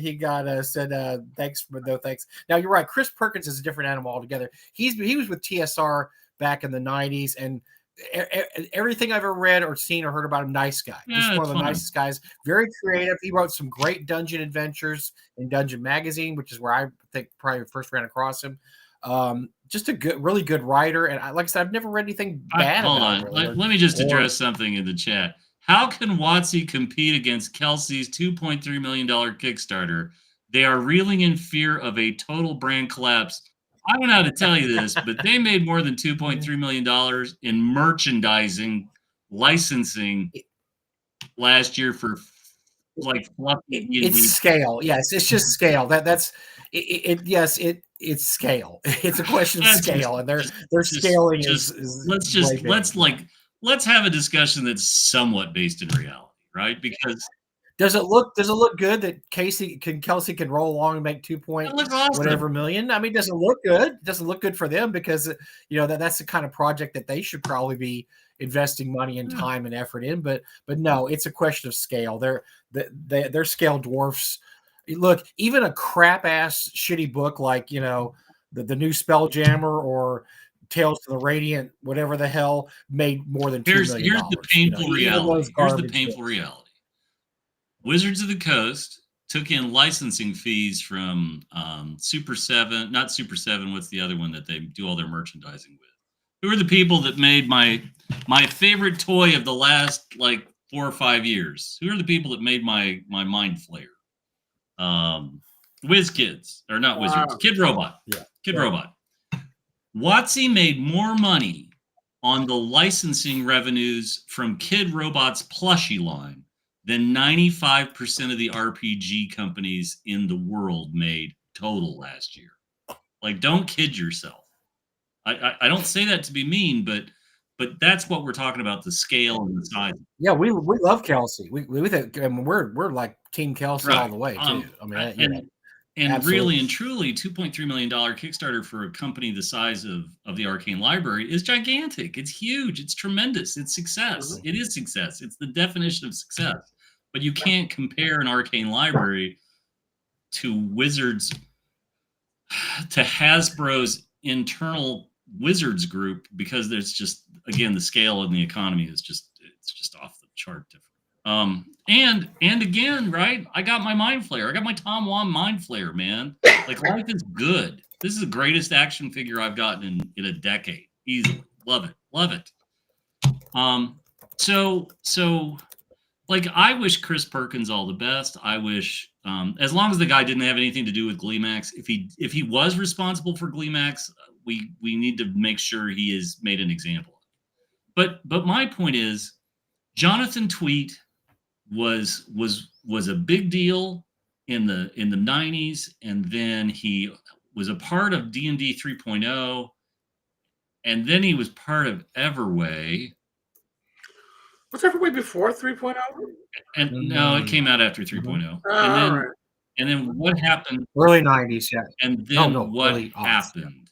said thanks, but no thanks. Now you're right. Chris Perkins is a different animal altogether. He was with TSR back in the 90s, and everything I've ever read or seen or heard about him, nice guy. Yeah, Just one of it's the fine. nicest guys. Very creative. He wrote some great dungeon adventures in Dungeon Magazine, which is where I think probably first ran across him. Just a really good writer, and like I said, I've never read anything bad Hold about on. him. Really, Let me just address something in the chat. How can WotC compete against Kelsey's $2.3 million Kickstarter? They are reeling in fear of a total brand collapse. I don't know how to tell you this, but they made more than $2.3 million in merchandising, licensing last year for like fluffy it's scale. Yes, it's just scale. That's it. Yes, it's scale. It's a question of scale, and their scaling is let's have a discussion that's somewhat based in reality, right? Because does it look good that Kelsey can roll along and make 2 point awesome. whatever million? I mean, does it look good? It doesn't look good for them because that's the kind of project that they should probably be investing money and time and effort in. But no, it's a question of scale. They're scale dwarfs. Look, even a crap ass shitty book like the new Spelljammer or Tales to the Radiant, whatever the hell, made more than $2 million. Here's the painful reality. Here's the painful reality. Wizards of the Coast took in licensing fees from Super 7, not Super 7, what's the other one that they do all their merchandising with? Who are the people that made my favorite toy of the last like 4 or 5 years? Who are the people that made my Mind Flayer? WizKids, or not Wizards, Kid Robot. Yeah. Kid Robot. WotC made more money on the licensing revenues from Kid Robot's plushie line than 95% of the RPG companies in the world made total last year. Like, don't kid yourself. I don't say that to be mean, but that's what we're talking about, the scale and the size. Yeah, we love Kelsey. We think, we're like Team Kelsey all the way too. I mean, and really and truly, $2.3 million Kickstarter for a company the size of the Arcane Library is gigantic. It's huge. It's tremendous. It's success. It is success. It's the definition of success. But you can't compare an Arcane Library to Wizards, to Hasbro's internal Wizards group, because there's just, again, the scale and the economy is just off the chart different. And again, right, I got my Mind Flayer. I got my Tom Wong Mind Flayer, man. Like, life is good. This is the greatest action figure I've gotten in a decade, easily. Love it. So like, I wish Chris Perkins all the best. I wish, as long as the guy didn't have anything to do with Gleemax, if he was responsible for Gleemax, we need to make sure he is made an example. But my point is, Jonathan Tweet was a big deal in the 90s, and then he was a part of D&D 3.0, and then he was part of Everway. Was Everway before 3.0? And no, it came out after 3.0. And then what happened? Early 90s, yeah. And then what happened?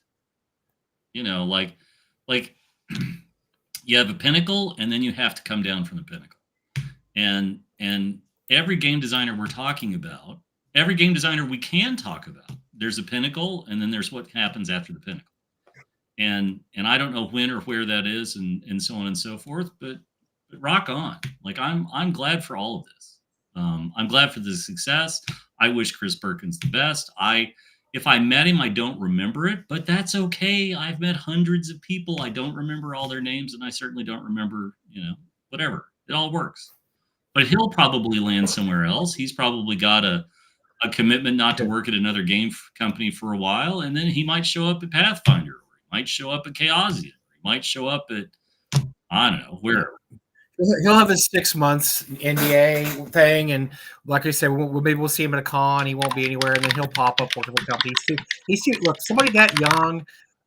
Yeah. Like you have a pinnacle, and then you have to come down from the pinnacle. And every game designer we're talking about, every game designer we can talk about, there's a pinnacle, and then there's what happens after the pinnacle. And I don't know when or where that is, and so on and so forth, but rock on. Like, I'm glad for all of this. I'm glad for the success. I wish Chris Perkins the best. If I met him, I don't remember it, but that's okay. I've met hundreds of people. I don't remember all their names, and I certainly don't remember, whatever. It all works. But he'll probably land somewhere else. He's probably got a commitment not to work at another game company for a while, and then he might show up at Pathfinder, or he might show up at Chaosium, or he might show up at, I don't know, where. He'll have his 6 months NDA thing, and like I said, maybe we'll see him at a con. He won't be anywhere, and then he'll pop up working for the company. Look, somebody that young,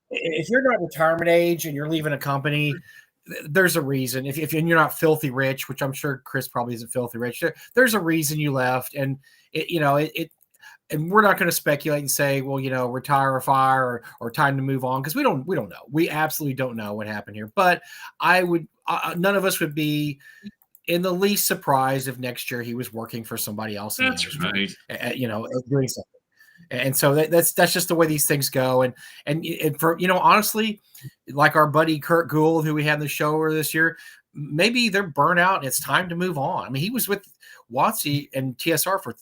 if you're not retirement age and you're leaving a company, there's a reason. If you're not filthy rich, which I'm sure Chris probably isn't filthy rich, there's a reason you left, and and we're not going to speculate and say, well, retire or fire or time to move on, because we don't know. We absolutely don't know what happened here. But none of us would be in the least surprised if next year he was working for somebody else. That's right. Doing something. And so that's just the way these things go. And for honestly, like our buddy Kurt Gould, who we had in the show earlier this year, maybe they're burnt out and it's time to move on. I mean, he was with WotC and TSR for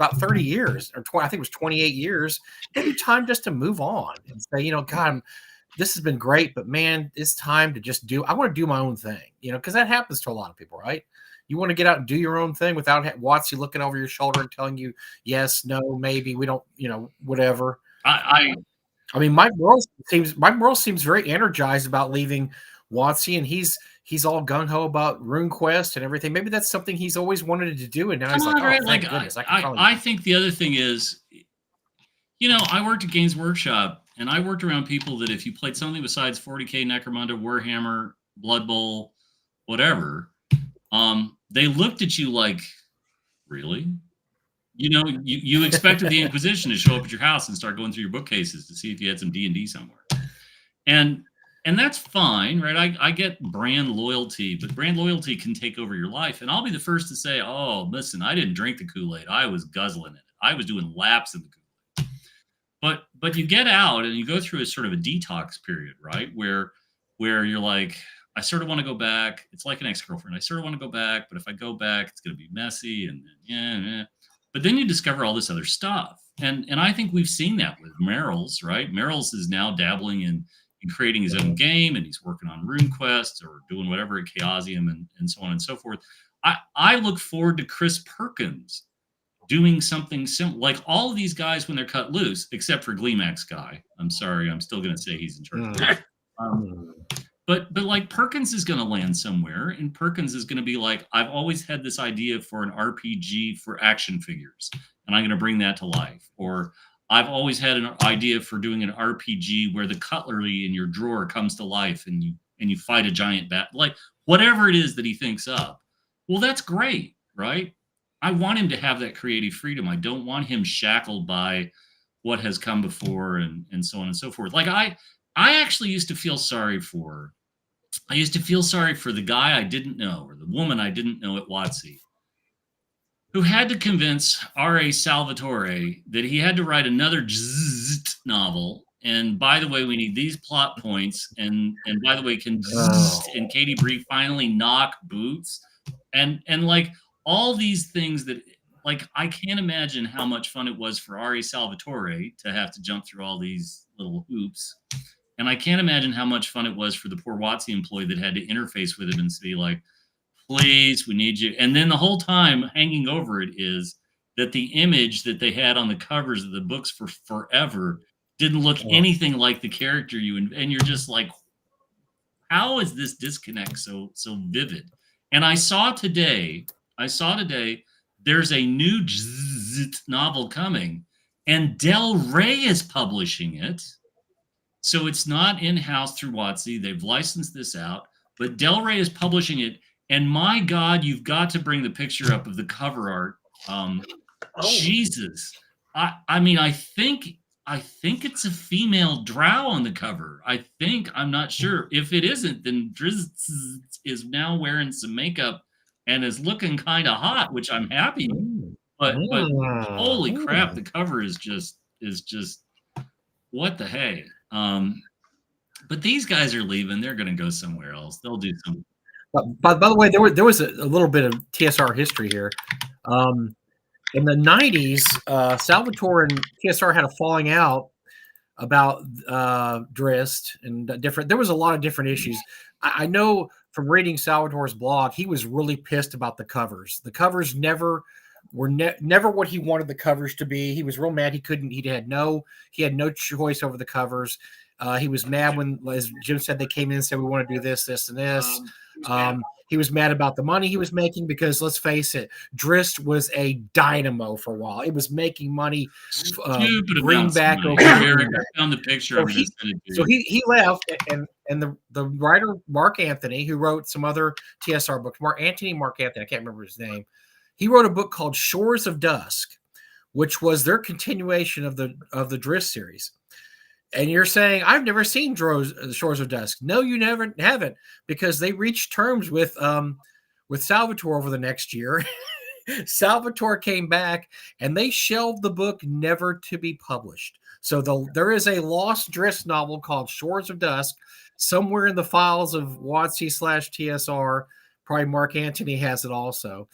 about 30 years, or 20, I think it was 28 years. Maybe time just to move on and say, God, this has been great, but man, it's time to I want to do my own thing, because that happens to a lot of people, right? You want to get out and do your own thing without WotC looking over your shoulder and telling you, yes, no, maybe, we don't, whatever. I mean, Mike Merle seems very energized about leaving WotC, and he's all gung-ho about RuneQuest and everything. Maybe that's something he's always wanted to do, and now he's like, oh, thank goodness. I think the other thing is, I worked at Games Workshop, and I worked around people that if you played something besides 40K, Necromunda, Warhammer, Blood Bowl, whatever, they looked at you like, really? You expected the Inquisition to show up at your house and start going through your bookcases to see if you had some D&D somewhere. And that's fine, right? I get brand loyalty, but brand loyalty can take over your life. And I'll be the first to say, oh, listen, I didn't drink the Kool-Aid. I was guzzling it. I was doing laps in the Kool-Aid. But you get out and you go through a sort of a detox period, right? Where you're like, I sort of want to go back. It's like an ex-girlfriend. I sort of want to go back, but if I go back, it's going to be messy. And yeah. But then you discover all this other stuff. And I think we've seen that with Merrill's, right? Merrill's is now dabbling in creating his own game, and he's working on RuneQuest or doing whatever at Chaosium and so on and so forth. I look forward to Chris Perkins doing something similar. Like all of these guys when they're cut loose, except for Gleemax guy. I'm sorry, I'm still going to say he's in charge. But like Perkins is going to land somewhere, and Perkins is going to be like, I've always had this idea for an RPG for action figures, and I'm going to bring that to life. Or I've always had an idea for doing an RPG where the cutlery in your drawer comes to life and you fight a giant bat, like whatever it is that he thinks up. Well, that's great, right? I want him to have that creative freedom. I don't want him shackled by what has come before and so on and so forth. Like I actually used to feel sorry for the guy I didn't know or the woman I didn't know at WotC, who had to convince R.A. Salvatore that he had to write another novel. And by the way, we need these plot points. And by the way, can and Katie Bree finally knock boots? And like all these things that, like, I can't imagine how much fun it was for R.A. Salvatore to have to jump through all these little hoops. And I can't imagine how much fun it was for the poor WotC employee that had to interface with him and say, like, please, we need you. And then the whole time hanging over it is that the image that they had on the covers of the books for forever didn't look anything like the character and you're just like, how is this disconnect so vivid? And I saw today there's a new novel coming, and Del Rey is publishing it. So it's not in-house through WotC. They've licensed this out, but Del Rey is publishing it. And my God, you've got to bring the picture up of the cover art. Jesus. I mean, I think it's a female drow on the cover. I'm not sure. If it isn't, then Drizzt is now wearing some makeup and is looking kind of hot, which I'm happy. But holy crap, the cover is just what the hey. But these guys are leaving. They're going to go somewhere else. They'll do something. By the way, there was a little bit of TSR history here. In the 90s, Salvatore and TSR had a falling out about Drizzt and different. There was a lot of different issues. I know from reading Salvatore's blog, he was really pissed about the covers. The covers never what he wanted the covers to be. He was real mad. He had no choice over the covers. He was mad when, as Jim said, they came in and said, we want to do this, this, and this. He was mad about the money he was making because, let's face it, Drist was a dynamo for a while. It was making money, Stupid greenback amounts of over money. Eric, greenback. I found the picture. So I'm going to send it to So you. he left, and the writer Mark Anthony, who wrote some other TSR books, Mark Anthony, I can't remember his name. He wrote a book called Shores of Dusk, which was their continuation of the Drist series. And you're saying, I've never seen Shores of Dusk. No, you haven't, because they reached terms with Salvatore over the next year. Salvatore came back and they shelved the book, never to be published. So there is a lost Drist novel called Shores of Dusk somewhere in the files of WotC/TSR. Probably Mark Anthony has it also.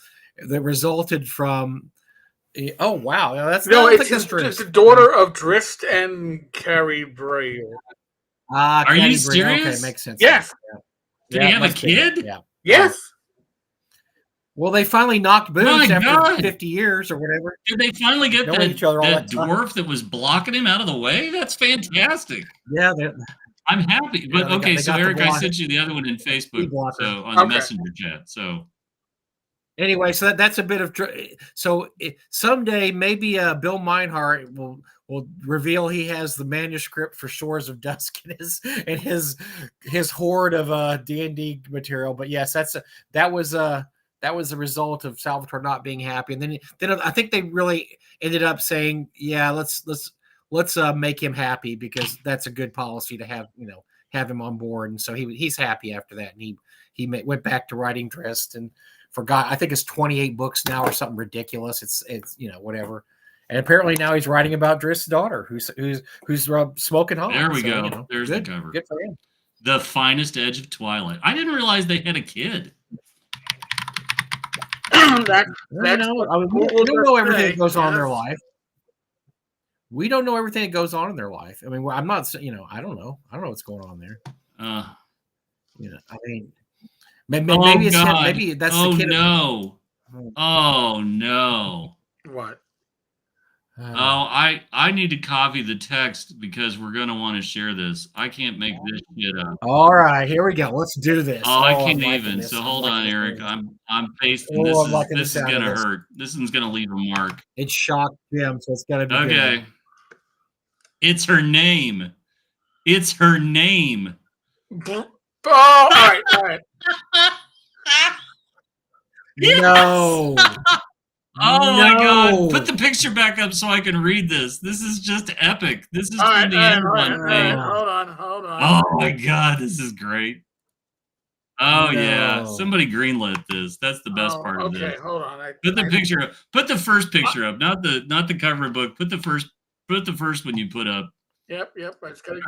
That resulted from. Oh wow! That's it's the daughter of Drist and Carrie Bray. Are you serious? Okay, makes sense. Yes. Did he have a kid? Yeah. Yes. Well, they finally knocked boots My after God. 50 years or whatever. Did they finally get Knowing each other all that that time. dwarf that was blocking him out of the way? That's fantastic. Yeah, I'm happy. But they okay, got so the Eric, I block. sent you the other one in Facebook, blocker. so on the messenger chat. So anyway, so that's a bit of someday maybe Bill Meinhardt will reveal he has the manuscript for Shores of Dusk in his hoard of D&D material. But yes, that was the result of Salvatore not being happy, and then I think they really ended up saying, yeah, let's make him happy, because that's a good policy to have him on board. And so he's happy after that, and he went back to writing Drist and forgot. I think it's 28 books now or something ridiculous. It's whatever. And apparently now he's writing about Drist's daughter, who's smoking hot. There we go. There's the cover. Good for him. The Finest Edge of Twilight. I didn't realize they had a kid. We don't know everything that goes on in their life. We don't know everything that goes on in their life. I mean, I'm not, I don't know. I don't know what's going on there. I mean, maybe it's him, maybe that's the kid. Oh no. What? I need to copy the text because we're going to want to share this. I can't make this shit up. All right, here we go. Let's do this. I can't even. So hold on, Eric. I'm pasting. This is going to hurt. This one's going to leave a mark. It shocked Jim, so it's going to be okay. Good. It's her name. It's her name. Oh, all right. Yes! No. Oh my God! Put the picture back up so I can read this. This is just epic. This is from the Amazon page. Hold on. Oh my God, this is great. Oh yeah, somebody greenlit this. That's the best part of this. Okay, hold on. Put the picture up. Put the first picture up, not the cover book. Put the first one you put up. Yep. I just gotta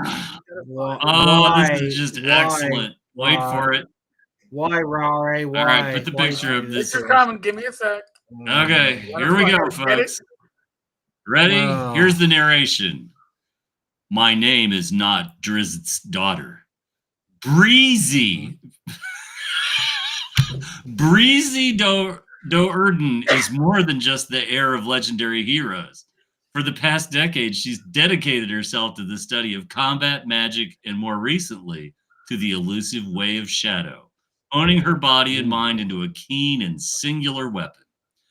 this is just excellent. Wait for it. Why, Rory? Why? All right, put the picture up. This is coming. Give me a sec. Okay, here we go, folks. Ready? Here's the narration. My name is not Drist's daughter. Breezy. Breezy Do'Urden is more than just the heir of legendary heroes. For the past decade, she's dedicated herself to the study of combat, magic, and more recently, to the elusive way of shadow, honing her body and mind into a keen and singular weapon.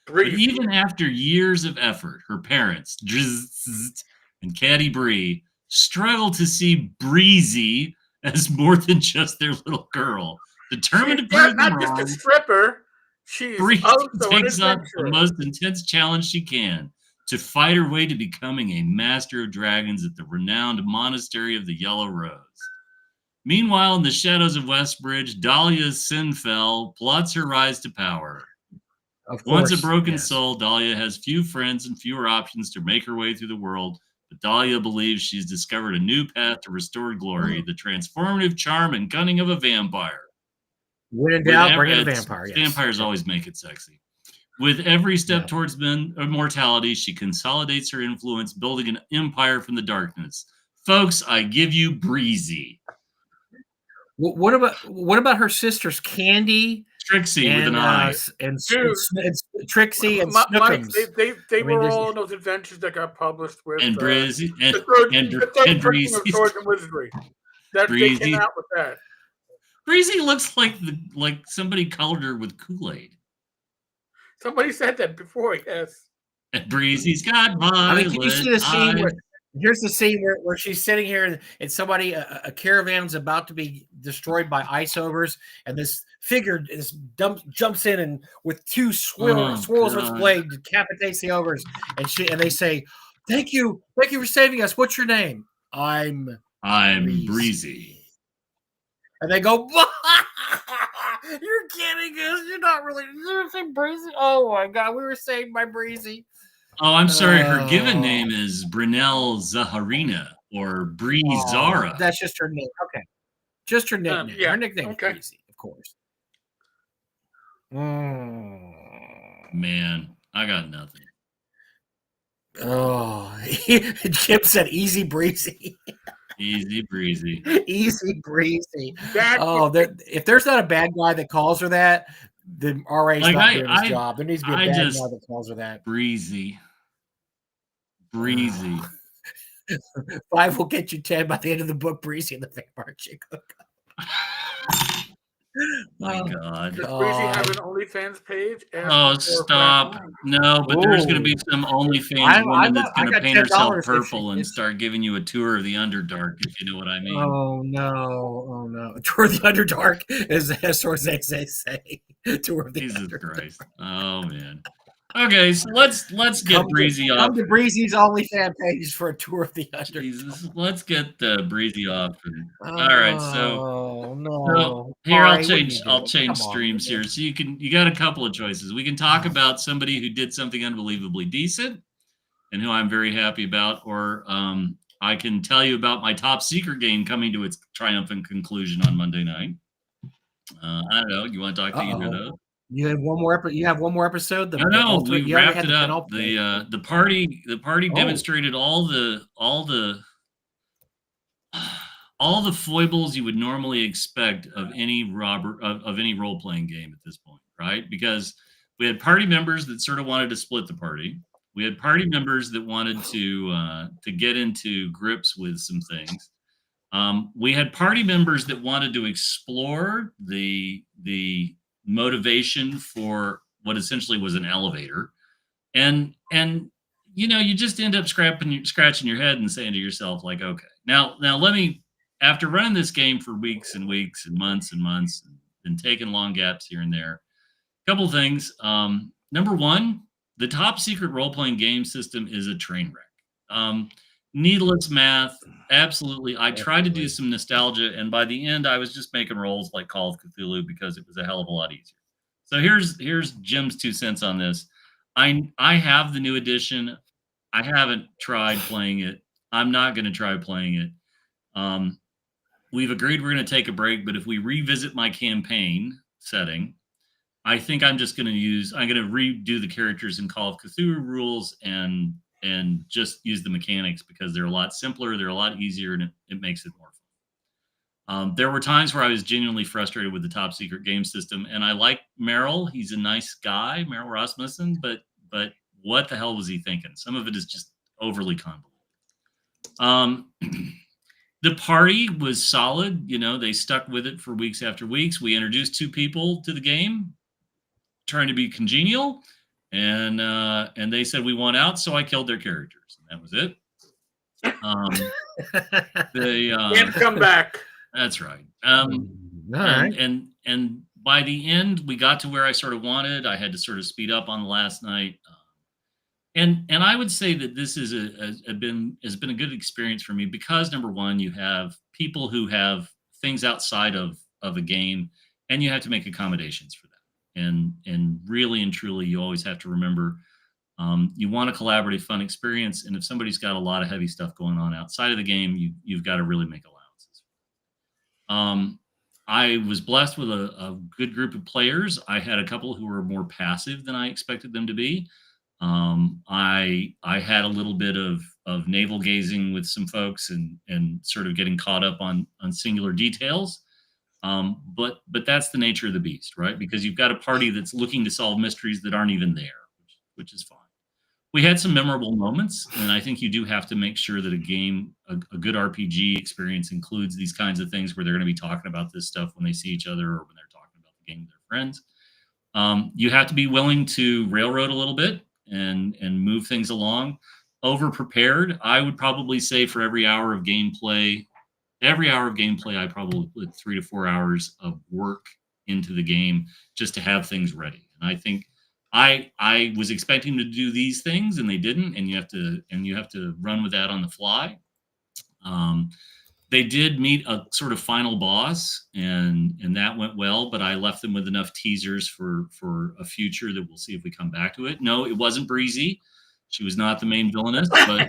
But even after years of effort, her parents, Drizzt and Caddy Bree, struggle to see Breezy as more than just their little girl. Determined to prove them not wrong, just a stripper. She's Breezy also takes up the most intense challenge she can to fight her way to becoming a master of dragons at the renowned Monastery of the Yellow Rose. Meanwhile, in the shadows of Westbridge, Dahlia Sinfell plots her rise to power. Once a broken soul, Dahlia has few friends and fewer options to make her way through the world, but Dahlia believes she's discovered a new path to restored glory, the transformative charm and cunning of a vampire. When in doubt, bring in a vampire. Yes. Vampires always make it sexy. With every step towards immortality, she consolidates her influence, building an empire from the darkness. Folks, I give you Breezy. What about her sisters, Candy Trixie with an and eye. Trixie and Mike, Snookums. they I mean, were there's- all in those adventures that got published with And Breezy and the third printing Breezy. of Swords and Wizardry. That they came Breezy. out with that. Breezy looks like somebody colored her with Kool-Aid. Somebody said that before, yes. And Breezy's got violet I mean, can you see the scene eyes. where? Here's the scene where she's sitting here and somebody, a caravan's about to be destroyed by ice ogres, and this figure jumps in and with two swirls of its blade decapitates the ogres, and they say, thank you for saving us. What's your name? I'm Breezy. And they go, you're kidding us. You're not really. You're saying Breezy. Oh my God, we were saved by Breezy. Oh, I'm sorry. Her given name is Brunel Zaharina or Bree Zara. That's just her name. Okay. Just her nickname. Yeah. Her nickname is Okay. Breezy, of course. Man, I got nothing. Oh, Jim said easy breezy. Easy breezy. Easy breezy. If there's not a bad guy that calls her that, then RA's not doing his job. There needs to be a bad guy that calls her that. Breezy. Breezy. 5 will get you 10 by the end of the book. Breezy and the Fake Marching. My God. Does Breezy have an OnlyFans page? Oh, stop. No, but there's going to be some OnlyFans woman that's going to paint herself purple and start giving you a tour of the Underdark, if you know what I mean. Oh, no. Tour of the Underdark is as far as they say. Tour of the Jesus Underdark. Christ. Oh, man. Okay, so let's get Breezy off. Come to Breezy's OnlyFans page for a tour of the Underdark. Jesus, let's get Breezy off. All right, so no. Here I'll change streams here. So you got a couple of choices. We can talk about somebody who did something unbelievably decent and who I'm very happy about, or I can tell you about my top secret game coming to its triumphant conclusion on Monday night. I don't know. You want to talk to either of those? You have one more episode. You have one more episode. No, we wrapped it up. The party demonstrated all the foibles you would normally expect of any role playing game at this point, right? Because we had party members that sort of wanted to split the party. We had party members that wanted to get into grips with some things. We had party members that wanted to explore the motivation for what essentially was an elevator, and you just end up scratching your head and saying to yourself, like, okay, now let me, after running this game for weeks and weeks and months and taking long gaps here and there, a couple things. Number one, the top secret role-playing game system is a train wreck. Needless math, absolutely. I tried to do some nostalgia, and by the end, I was just making rolls like Call of Cthulhu because it was a hell of a lot easier. So here's Jim's 2 cents on this. I have the new edition. I haven't tried playing it. I'm not going to try playing it. We've agreed we're going to take a break, but if we revisit my campaign setting, I think I'm going to redo the characters in Call of Cthulhu rules and just use the mechanics because they're a lot simpler, they're a lot easier, and it makes it more fun. There were times where I was genuinely frustrated with the top secret game system, and I like Merrill. He's a nice guy, Merrill Rasmussen, but what the hell was he thinking? Some of it is just overly convoluted. The party was solid. They stuck with it for weeks after weeks. We introduced 2 people to the game, trying to be congenial. And they said we want out, so I killed their characters. And that was it. They can't come back. That's right. All right. And by the end, we got to where I sort of wanted. I had to sort of speed up on the last night. And I would say that this has been a good experience for me because, number one, you have people who have things outside of a game, and you have to make accommodations for that. And really and truly, you always have to remember, you want a collaborative, fun experience. And if somebody's got a lot of heavy stuff going on outside of the game, you've got to really make allowances. I was blessed with a good group of players. I had a couple who were more passive than I expected them to be. I had a little bit of navel gazing with some folks and sort of getting caught up on singular details. But that's the nature of the beast, right? Because you've got a party that's looking to solve mysteries that aren't even there, which is fine. We had some memorable moments, and I think you do have to make sure that a good RPG experience includes these kinds of things where they're going to be talking about this stuff when they see each other or when they're talking about the game with their friends. You have to be willing to railroad a little bit and move things along. Over prepared, I would probably say for every hour of gameplay, I probably put 3 to 4 hours of work into the game just to have things ready. And I think I was expecting to do these things and they didn't, and you have to run with that on the fly. They did meet a sort of final boss, and that went well. But I left them with enough teasers for a future that we'll see if we come back to it. No, it wasn't Breezy. She was not the main villainess, but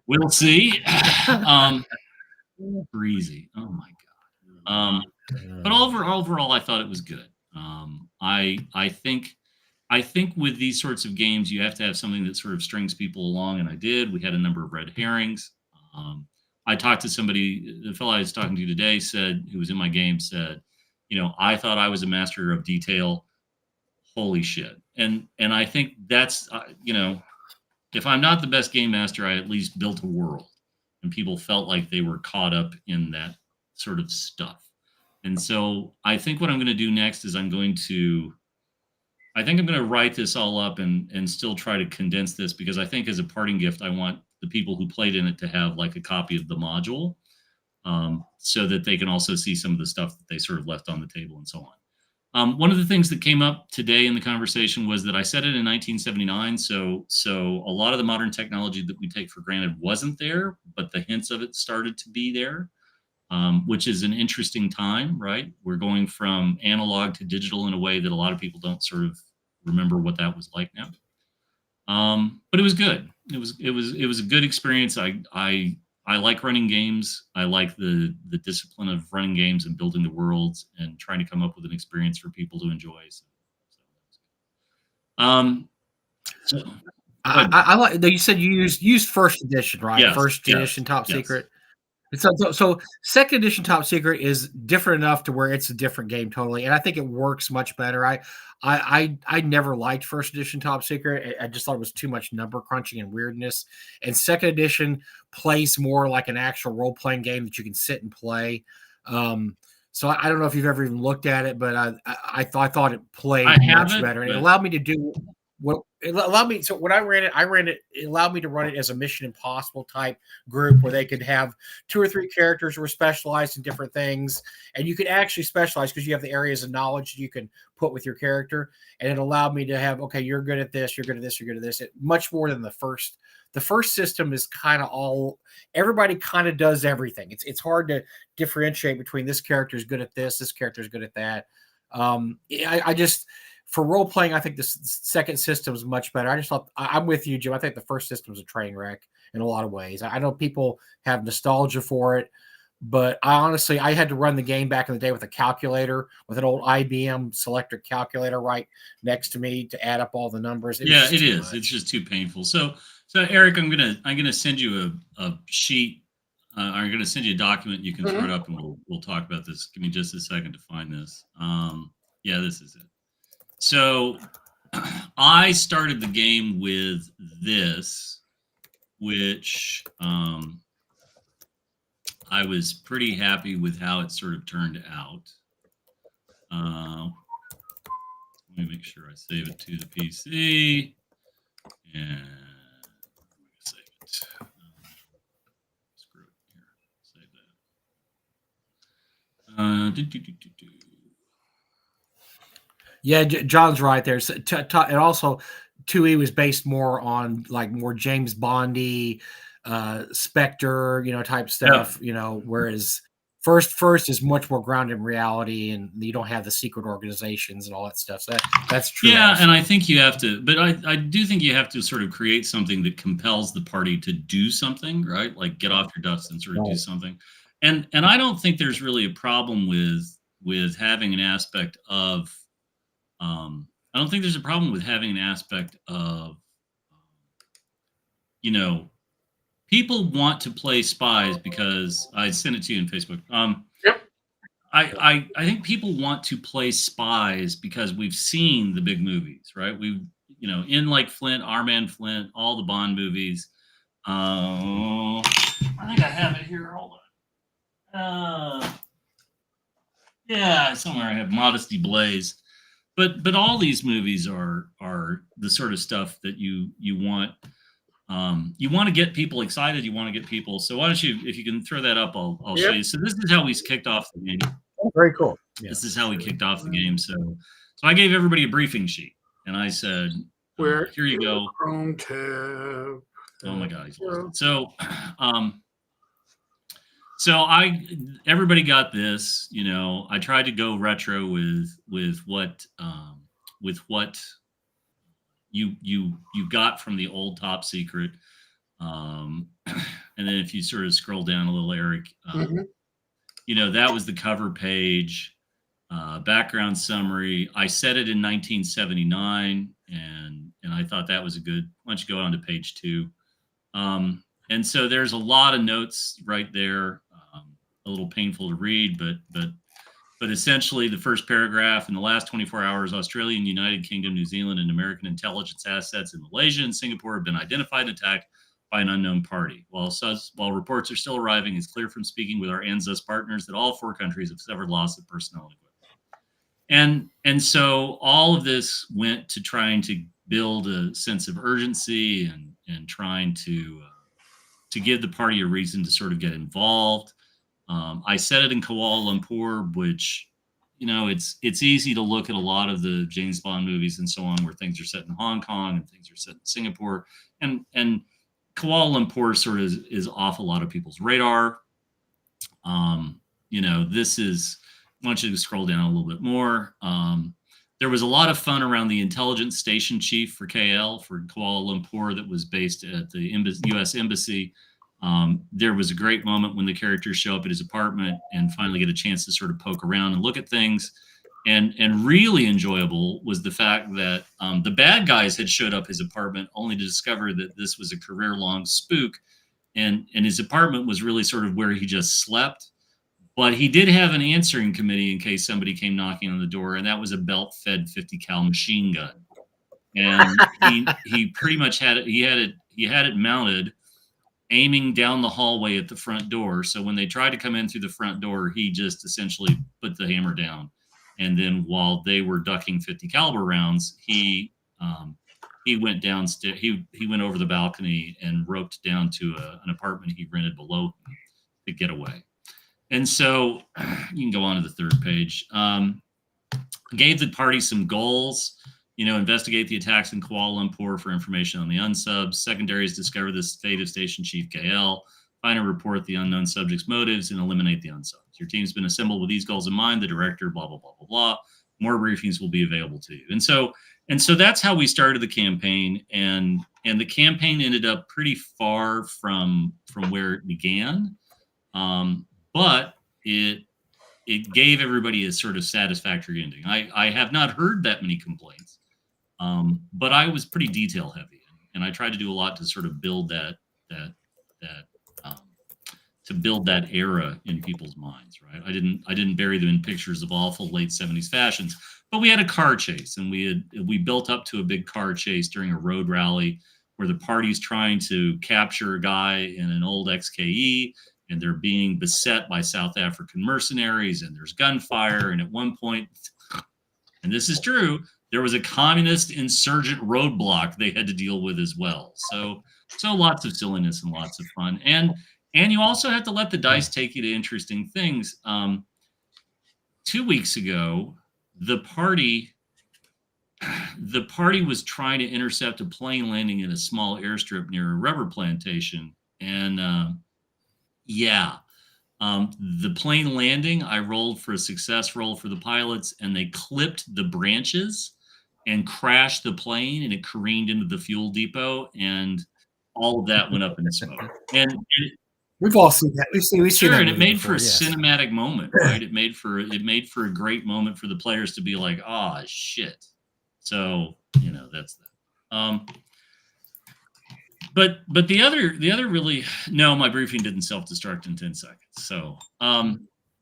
we'll see. Breezy. Oh my god. But overall, I thought it was good. I think with these sorts of games, you have to have something that sort of strings people along, and I did. We had a number of red herrings. I talked to somebody, the fellow I was talking to today said, who was in my game, said, I thought I was a master of detail. Holy shit. And I think that's, if I'm not the best game master, I at least built a world, and people felt like they were caught up in that sort of stuff. And so I think what I'm going to do next is I'm going to write this all up and still try to condense this, because I think as a parting gift, I want the people who played in it to have like a copy of the module, so that they can also see some of the stuff that they sort of left on the table and so on. One of the things that came up today in the conversation was that I said it in 1979. So a lot of the modern technology that we take for granted wasn't there, but the hints of it started to be there, which is an interesting time, right? We're going from analog to digital in a way that a lot of people don't sort of remember what that was like now. But it was good. It was a good experience. I like running games. I like the discipline of running games and building the worlds and trying to come up with an experience for people to enjoy. So I like that you said you used first edition, right? Yes, First yes, edition top yes. secret. So second edition top secret is different enough to where it's a different game totally, and I think it works much better. I never liked first edition top secret. I just thought it was too much number crunching and weirdness. And second edition plays more like an actual role playing game that you can sit and play. So I don't know if you've ever even looked at it, but I thought it played much better, and it allowed me to do what it allowed me. So when I ran it. It allowed me to run it as a Mission Impossible type group where they could have 2 or 3 characters who were specialized in different things, and you could actually specialize because you have the areas of knowledge that you can put with your character. And it allowed me to have, okay, you're good at this, you're good at this, you're good at this. Much more than the first. The first system is kind of everybody kind of does everything. It's hard to differentiate between this character is good at this character is good at that. I just, for role playing, I think this second system is much better. I just thought, I'm with you, Jim. I think the first system is a train wreck in a lot of ways. I know people have nostalgia for it, but I had to run the game back in the day with a calculator, with an old IBM Selectric calculator right next to me to add up all the numbers. It is. It's just too painful. So Eric, I'm gonna send you a sheet. I'm gonna send you a document. You can throw it up, and we'll talk about this. Give me just a second to find this. Yeah, this is it. So I started the game with this, which I was pretty happy with how it sort of turned out. Let me make sure I save it to the PC. And save it. Screw it here. Save that. Yeah, John's right there. So, and also, 2E was based more on like more James Bondy, Spectre, type stuff. Whereas first is much more grounded in reality, and you don't have the secret organizations and all that stuff. So that's true. Yeah, also. And I think you have to, but I do think you have to sort of create something that compels the party to do something, right? Like get off your dust and sort of do something. And I don't think there's really a problem with having an aspect of. I don't think there's a problem with having an aspect of, people want to play spies because I sent it to you in Facebook. Yep. I think people want to play spies because we've seen the big movies, right? We've, in like Flint, Our Man Flint, all the Bond movies. I think I have it here. Hold on. Yeah, somewhere I have Modesty Blaze. But all these movies are the sort of stuff that you want. You want to get people excited. You want to get people. So why don't you, if you can throw that up, I'll show Yep. you. So this is how we kicked off the game. Oh, very cool. Yeah. This is how we kicked off the game. So I gave everybody a briefing sheet, and I said, Where "Here you go." Chrome tab. Oh my God! So, everybody got this. I tried to go retro with what you got from the old Top Secret. And then if you sort of scroll down a little, Eric, that was the cover page, background summary. I said it in 1979, and I thought that was a good. Why don't you go on to page 2? And so there's a lot of notes right there, a little painful to read, but essentially the first paragraph: in the last 24 hours, Australian, United Kingdom, New Zealand, and American intelligence assets in Malaysia and Singapore have been identified and attacked by an unknown party. While reports are still arriving, it's clear from speaking with our ANZUS partners that all 4 countries have suffered loss of personnel and equipment. And so all of this went to trying to build a sense of urgency and trying to give the party a reason to sort of get involved. I said it in Kuala Lumpur, which, it's easy to look at a lot of the James Bond movies and so on, where things are set in Hong Kong and things are set in Singapore, and Kuala Lumpur sort of is off a lot of people's radar. This is, I want you to scroll down a little bit more. There was a lot of fun around the intelligence station chief for KL, for Kuala Lumpur, that was based at the U.S. Embassy. There was a great moment when the characters show up at his apartment and finally get a chance to sort of poke around and look at things. And really enjoyable was the fact that the bad guys had showed up his apartment only to discover that this was a career-long spook, and his apartment was really sort of where he just slept. But he did have an answering committee in case somebody came knocking on the door, and that was a belt-fed 50 cal machine gun. And he pretty much had it mounted, aiming down the hallway at the front door. So when they tried to come in through the front door, he just essentially put the hammer down. And then while they were ducking 50 caliber rounds, he went downstairs. He went over the balcony and roped down to an apartment he rented below him to get away. And so you can go on to the third page. Gave the party some goals. Investigate the attacks in Kuala Lumpur for information on the unsubs. Secondaries: discover the fate of Station Chief KL. Find and report the unknown subject's motives and eliminate the unsubs. Your team's been assembled with these goals in mind. The director, blah, blah, blah, blah, blah. More briefings will be available to you. And so that's how we started the campaign. And the campaign ended up pretty far from where it began. But it gave everybody a sort of satisfactory ending. I have not heard that many complaints, but I was pretty detail heavy, and I tried to do a lot to sort of build that era in people's minds. Right? I didn't bury them in pictures of awful late 70s fashions, but we had a car chase, and we built up to a big car chase during a road rally where the party's trying to capture a guy in an old XKE. And they're being beset by South African mercenaries, and there's gunfire. And at one point, and this is true, there was a communist insurgent roadblock they had to deal with as well. So lots of silliness and lots of fun. And you also have to let the dice take you to interesting things. 2 weeks ago, the party was trying to intercept a plane landing in a small airstrip near a rubber plantation, and the plane landing, I rolled for a success roll for the pilots, and they clipped the branches and crashed the plane, and it careened into the fuel depot, and all of that went up in smoke. And we've all seen that. We've seen that, and it made before, for a cinematic moment, right? It made for a great moment for the players to be like, "Ah, shit." So that's that. But the other really, no, my briefing didn't self-destruct in 10 seconds. So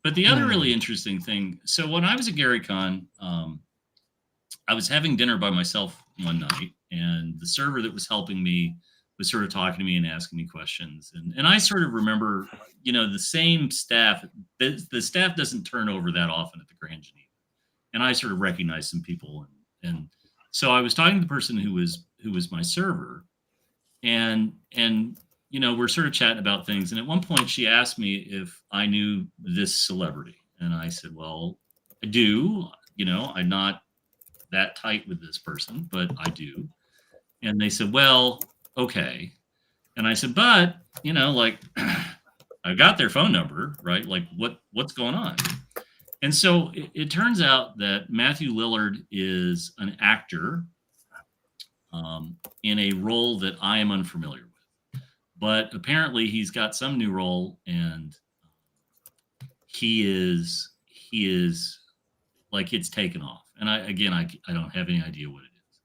But the other really interesting thing, so when I was at GaryCon, I was having dinner by myself one night, and the server that was helping me was sort of talking to me and asking me questions. And I sort of remember, the same staff, the staff doesn't turn over that often at the Grand Geneva. And I sort of recognized some people. And so I was talking to the person who was my server, and we're sort of chatting about things. And at one point she asked me if I knew this celebrity. And I said, well, I do. I'm not that tight with this person, but I do. And they said, well, okay. And I said, but, I got their phone number, right? Like what's going on? And so it turns out that Matthew Lillard is an actor in a role that I am unfamiliar with. But apparently he's got some new role, and he is like, it's taken off. And I don't have any idea what it is.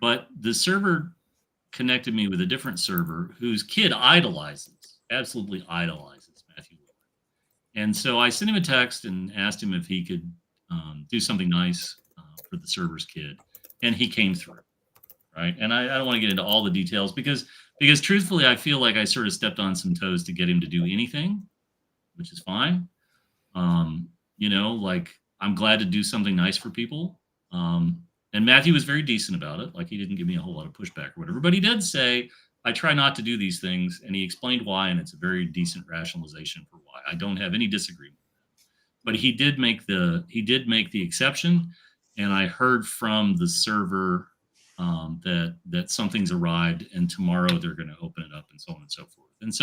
But the server connected me with a different server whose kid absolutely idolizes Matthew Lillard. And so I sent him a text and asked him if he could do something nice for the server's kid. And he came through, right? And I don't want to get into all the details because truthfully, I feel like I sort of stepped on some toes to get him to do anything, which is fine. I'm glad to do something nice for people. And Matthew was very decent about it. Like, he didn't give me a whole lot of pushback or whatever, but he did say, I try not to do these things. And he explained why. And it's a very decent rationalization for why. I don't have any disagreement with that. But he did make the exception. And I heard from the server that something's arrived, and tomorrow they're going to open it up, and so on and so forth. And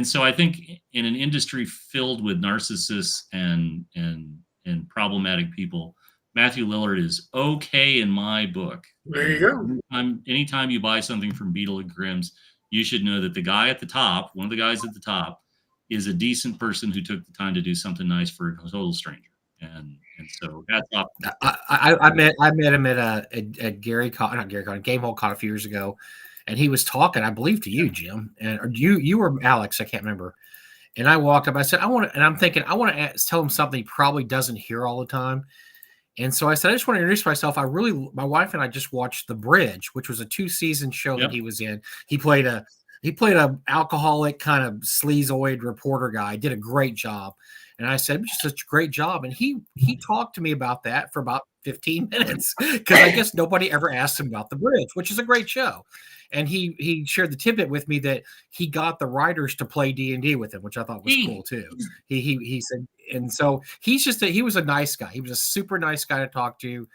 so I think in an industry filled with narcissists and problematic people, Matthew Lillard is okay in my book. There you go. Anytime you buy something from Beetle and Grimm's, you should know that the guy at the top, one of the guys at the top, is a decent person who took the time to do something nice for a total stranger. And so that's up. I met him at Game Hole Con a few years ago, and he was talking, I believe, to you, Jim, and you were Alex, I can't remember. And I walked up, I said, I'm thinking, I want to tell him something he probably doesn't hear all the time. And so I said, I just want to introduce myself. My wife and I just watched The Bridge, which was a 2-season show that he was in. He played a alcoholic kind of sleazoid reporter guy. Did a great job. And I said, it's such a great job. And he talked to me about that for about 15 minutes because I guess nobody ever asked him about The Bridge, which is a great show. And he shared the tidbit with me that he got the writers to play D&D with him, which I thought was cool too. He said, and so he was a nice guy. He was a super nice guy to talk to.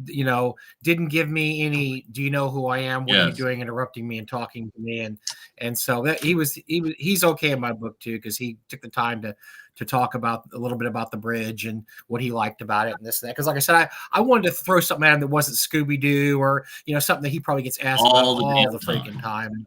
Didn't give me any, do you know who I am? What are you doing interrupting me and talking to me? And so that he's okay in my book too, because he took the time to talk about a little bit about The Bridge and what he liked about it and this and that. Because like I said, I wanted to throw something at him that wasn't Scooby-Doo or something that he probably gets asked all the freaking time.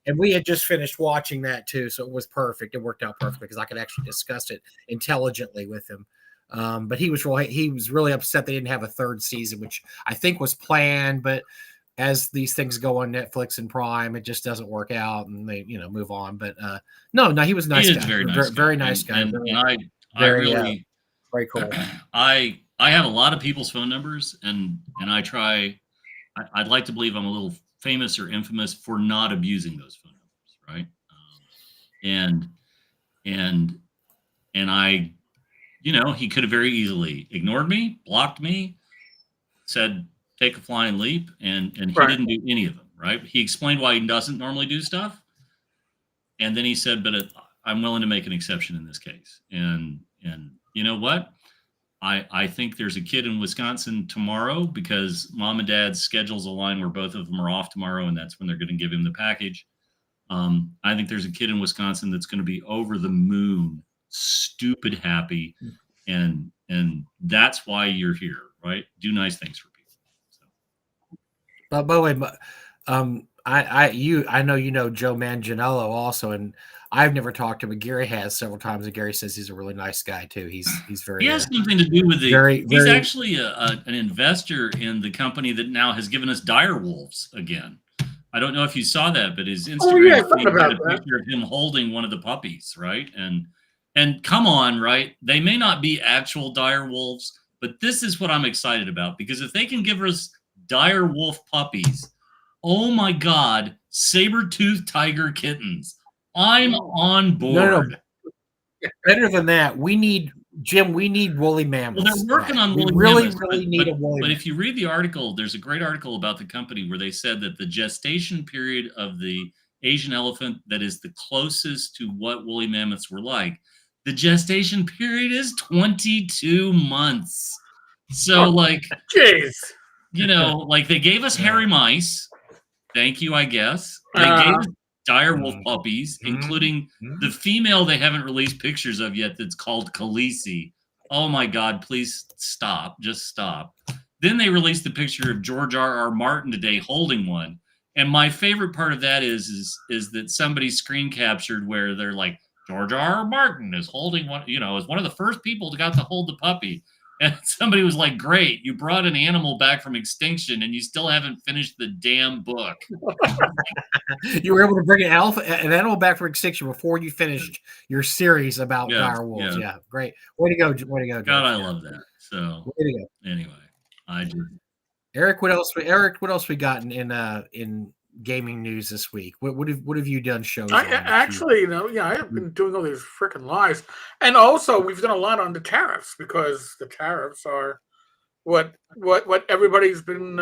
And we had just finished watching that too, so it was perfect. It worked out perfectly because I could actually discuss it intelligently with him. But he was really upset they didn't have a third season, which I think was planned. But as these things go on Netflix and Prime, it just doesn't work out, and they no move on. But no, he was a nice guy, very nice guy. And I really very cool. I have a lot of people's phone numbers, and I'd like to believe I'm a little famous or infamous for not abusing those phone numbers, right? And I. He could have very easily ignored me, blocked me, said, take a flying leap, and he didn't do any of them, right? He explained why he doesn't normally do stuff. And then he said, but I'm willing to make an exception in this case. And you know what? I think there's a kid in Wisconsin tomorrow because mom and dad's schedules align where both of them are off tomorrow, and that's when they're going to give him the package. I think there's a kid in Wisconsin that's going to be over the moon, stupid happy, and that's why you're here, right? Do nice things for people. So. But by the way, I know Joe Manganiello also, and I've never talked to him, but Gary has several times, and Gary says he's a really nice guy too. He's very. He has something to do with he's actually an investor in the company that now has given us dire wolves again. I don't know if you saw that, but his Instagram feed had a picture of him holding one of the puppies, right? And And come on, right? They may not be actual dire wolves, but this is what I'm excited about, because if they can give us dire wolf puppies, oh my God, saber-toothed tiger kittens. I'm on No. board. Better than that, we need Jim. We need woolly Well, they're mammoths. working on We woolly really, mammoths, really need a woolly. but if you read the article, there's a great article about the company where they said that the gestation period of the Asian elephant that is the closest to what woolly mammoths were like, the gestation period is 22 months. So, like, Jeez. like they gave us hairy mice. Thank you, I guess. They gave us dire wolf puppies, including the female they haven't released pictures of yet that's called Khaleesi. Oh my God, please stop. Just stop. Then they released the picture of George R. Martin today holding one. And my favorite part of that is that somebody screen captured where they're like, George R. Martin is holding one, is one of the first people that got to hold the puppy. And somebody was like, great, you brought an animal back from extinction and you still haven't finished the damn book. You were able to bring an animal back from extinction before you finished your series about dire wolves. Yeah, great. Way to go. Way to go. God, George. I love that. So way to go. Anyway, Eric, what else we got in gaming news this week? What have you done shows? I have been doing all these freaking lives, and also we've done a lot on the tariffs, because the tariffs are what everybody's been.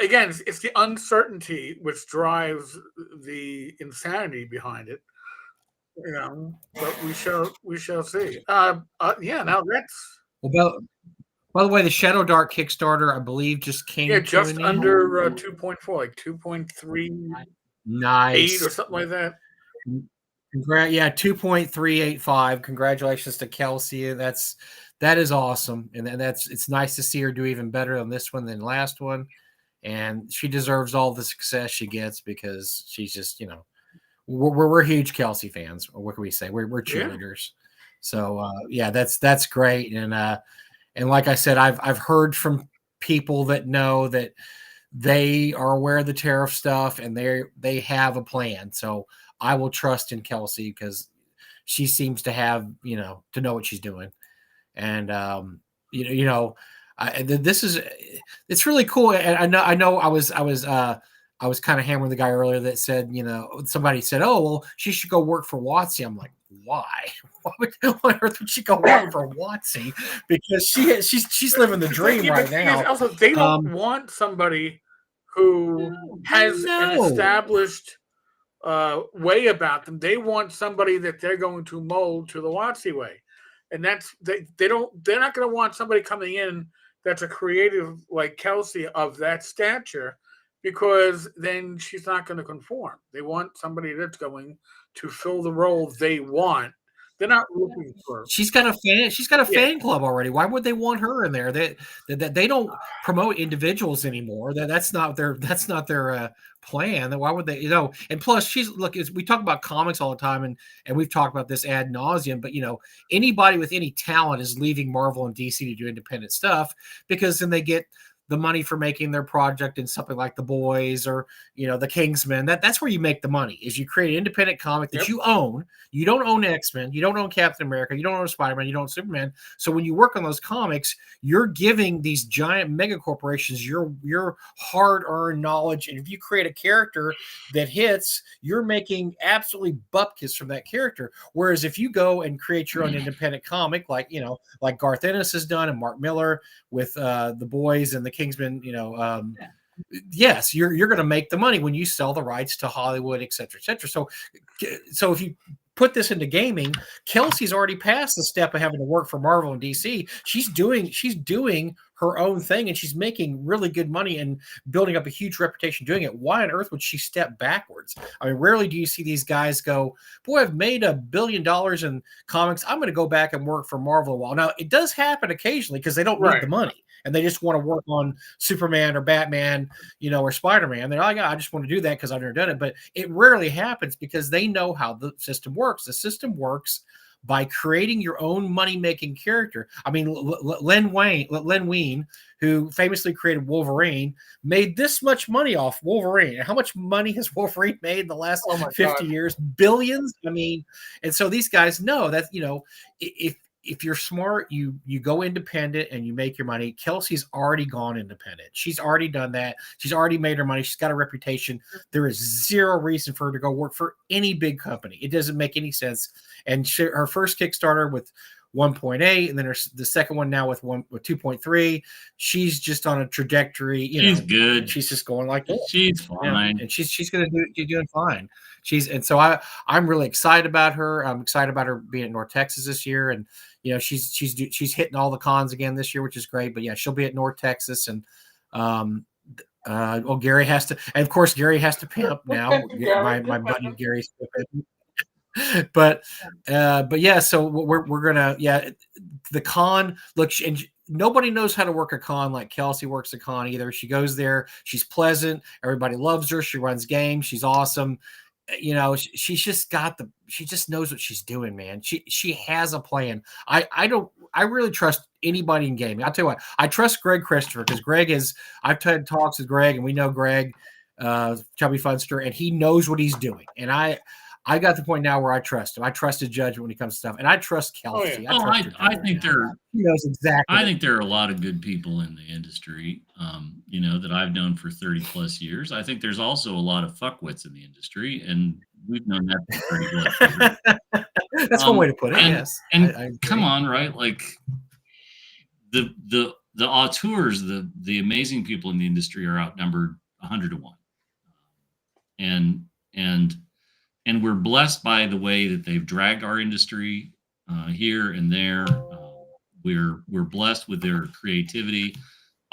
Again, it's the uncertainty which drives the insanity behind it. But we shall see. Now that's. Well, by the way, the Shadow Dark Kickstarter, I believe, just came. Yeah, just under 2.4, like 2.3. Nice. 8 or something like that. 2.385. Congratulations to Kelsey. That is awesome, and it's nice to see her do even better on this one than the last one, and she deserves all the success she gets, because she's just we're huge Kelsey fans. What can we say? We're cheerleaders. Yeah. So that's great, and like I said, I've heard from people that know that they are aware of the tariff stuff and they have a plan. So I will trust in Kelsey, because she seems to have, to know what she's doing. And, it's really cool. And I know I was kind of hammering the guy earlier that said, somebody said, oh, well, she should go work for WotC. I'm like, why? Why on earth would she go work for WotC? Because she's living the dream right now. Also, they don't want somebody who has an established way about them. They want somebody that they're going to mold to the WotC way, and that's they're not going to want somebody coming in that's a creative like Kelsey of that stature, because then she's not going to conform. They want somebody that's going to fill the role they want. They're not looking for. She's got a fan club already. Why would they want her in there? They don't promote individuals anymore. That's not their plan. Then why would they? And plus, we talk about comics all the time, and we've talked about this ad nauseum. But anybody with any talent is leaving Marvel and DC to do independent stuff, because then they get the money for making their project in something like The Boys or the Kingsman. That's where you make the money, is you create an independent comic that you own. You don't own X-Men, you don't own Captain America, you don't own Spider-Man, you don't own Superman. So when you work on those comics, you're giving these giant mega corporations your hard-earned knowledge, and if you create a character that hits, you're making absolutely bupkis from that character. Whereas if you go and create your own independent comic, like Garth Ennis has done and Mark Miller with The Boys and the Kingsman, yes, you're going to make the money when you sell the rights to Hollywood, et cetera, et cetera. So if you put this into gaming, Kelsey's already passed the step of having to work for Marvel and DC. She's doing her own thing, and she's making really good money and building up a huge reputation doing it. Why on earth would she step backwards? I mean, rarely do you see these guys go, boy, I've made $1 billion in comics, I'm going to go back and work for Marvel a while. Now, it does happen occasionally, because they don't need the money, and they just want to work on Superman or Batman, or Spider-Man. They're like, I just want to do that because I've never done it. But it rarely happens, because they know how the system works. The system works by creating your own money-making character. I mean, Len Wein, who famously created Wolverine, made this much money off Wolverine. And how much money has Wolverine made in the last 50 years? Billions. I mean, and so these guys know that, if you're smart, you go independent and you make your money. Kelsey's already gone independent. She's already done that. She's already made her money. She's got a reputation. There is zero reason for her to go work for any big company. It doesn't make any sense. And her first Kickstarter with 1.8, and then the second one now with 2.3. She's just on a trajectory. She's good. She's just going like this. She's fine, and she's going to do doing fine. So I'm really excited about her. I'm excited about her being at North Texas this year, and she's hitting all the cons again this year, which is great. But yeah, she'll be at North Texas, and Gary has to, and of course Gary has to pimp now. My buddy Gary's but yeah, so we're gonna the con. Look, and nobody knows how to work a con like Kelsey works a con either. She goes there, she's pleasant, everybody loves her, she runs games, she's awesome. She's just she just knows what she's doing, man. She has a plan. I really trust anybody in gaming. I'll tell you what, I trust Greg Christopher, because I've had talks with Greg, and we know Greg, Chubby Funster, and he knows what he's doing. And I got to the point now where I trust him. I trust his judgment when he comes to stuff, and I trust Kelsey. I think he knows exactly. I think there are a lot of good people in the industry, that I've known for 30 plus years. I think there's also a lot of fuckwits in the industry, and we've known that for 30 plus years. That's one way to put it. Yes, and I come on, right? Like the auteurs, the amazing people in the industry are outnumbered 100 to 1, and we're blessed by the way that they've dragged our industry here and there. We're blessed with their creativity.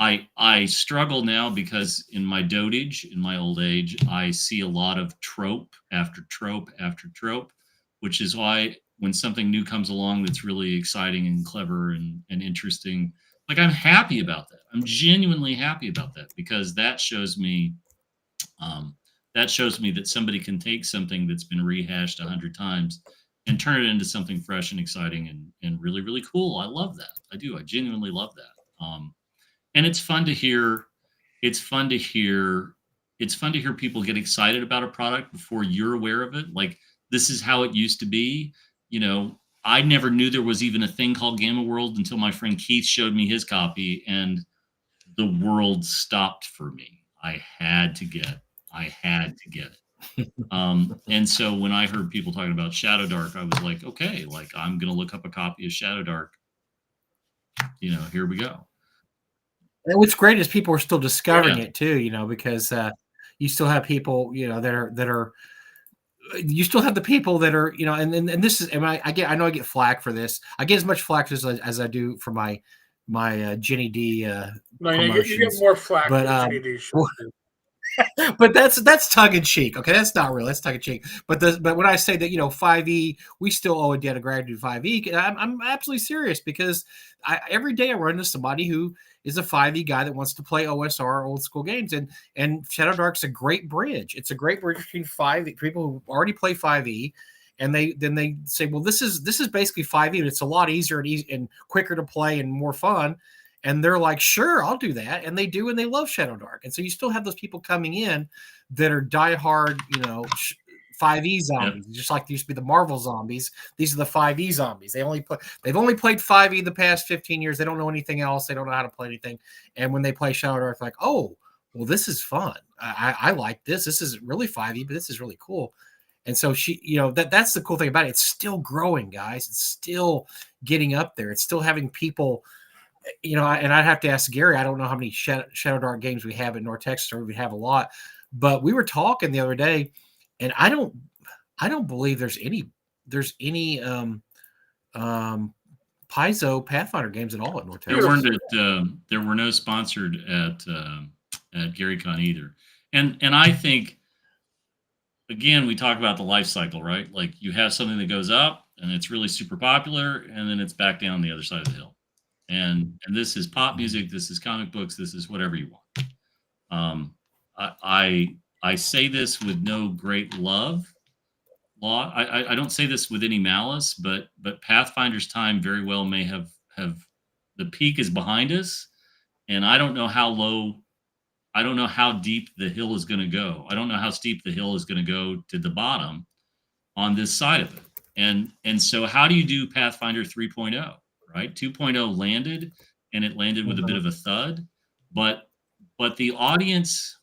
I struggle now because in my dotage, in my old age, I see a lot of trope after trope after trope, which is why when something new comes along that's really exciting and clever and interesting, like, I'm happy about that. I'm genuinely happy about that, because that shows me that somebody can take something that's been rehashed 100 times and turn it into something fresh and exciting and really, really cool. I love that. I do. I genuinely love that. And it's fun to hear. It's fun to hear people get excited about a product before you're aware of it. Like, this is how it used to be. I never knew there was even a thing called Gamma World until my friend Keith showed me his copy, and the world stopped for me. I had to get it. And so when I heard people talking about Shadow Dark, I was like, okay, like, I'm going to look up a copy of Shadow Dark. Here we go. And what's great is people are still discovering it too, because you still have people, that are, you still have the people that are, and this is, and I know I get flack for this. I get as much flack as I do for my Jenny D. No, you get more flack for Jenny D. But that's tongue in cheek. Okay, that's not real. That's tongue in cheek. But when I say that 5e, we still owe a debt of gratitude to 5e. I'm absolutely serious, because every day I run into somebody who is a 5e guy that wants to play OSR, old school games, and Shadow Dark's a great bridge. It's a great bridge between 5e people who already play 5e, and they say, well, this is basically 5e, but it's a lot easier and quicker to play and more fun. And they're like, sure, I'll do that. And they do, and they love Shadow Dark. And so you still have those people coming in that are diehard, 5e zombies, just like they used to be the Marvel zombies. These are the 5e zombies. They've only played 5e the past 15 years. They don't know anything else. They don't know how to play anything. And when they play Shadow Dark, they're like, oh, well, this is fun. I like this. This is really 5e, but this is really cool. And so that's the cool thing about it. It's still growing, guys. It's still getting up there. It's still having people. And I'd have to ask Gary. I don't know how many Shadow Dark games we have in North Texas, or we have a lot. But we were talking the other day, and I don't believe there's any Paizo Pathfinder games at all at North Texas. There were no sponsored at GaryCon either. And I think, again, we talk about the life cycle, right? Like, you have something that goes up and it's really super popular, and then it's back down the other side of the hill. And this is pop music, this is comic books, this is whatever you want. I say this with no great love, I don't say this with any malice, but Pathfinder's time very well may have the peak is behind us, and I don't know how low, I don't know how deep the hill is going to go. I don't know how steep the hill is going to go to the bottom on this side of it. And so how do you do Pathfinder 3.0, right? 2.0 landed, and it landed with a bit of a thud, but the audience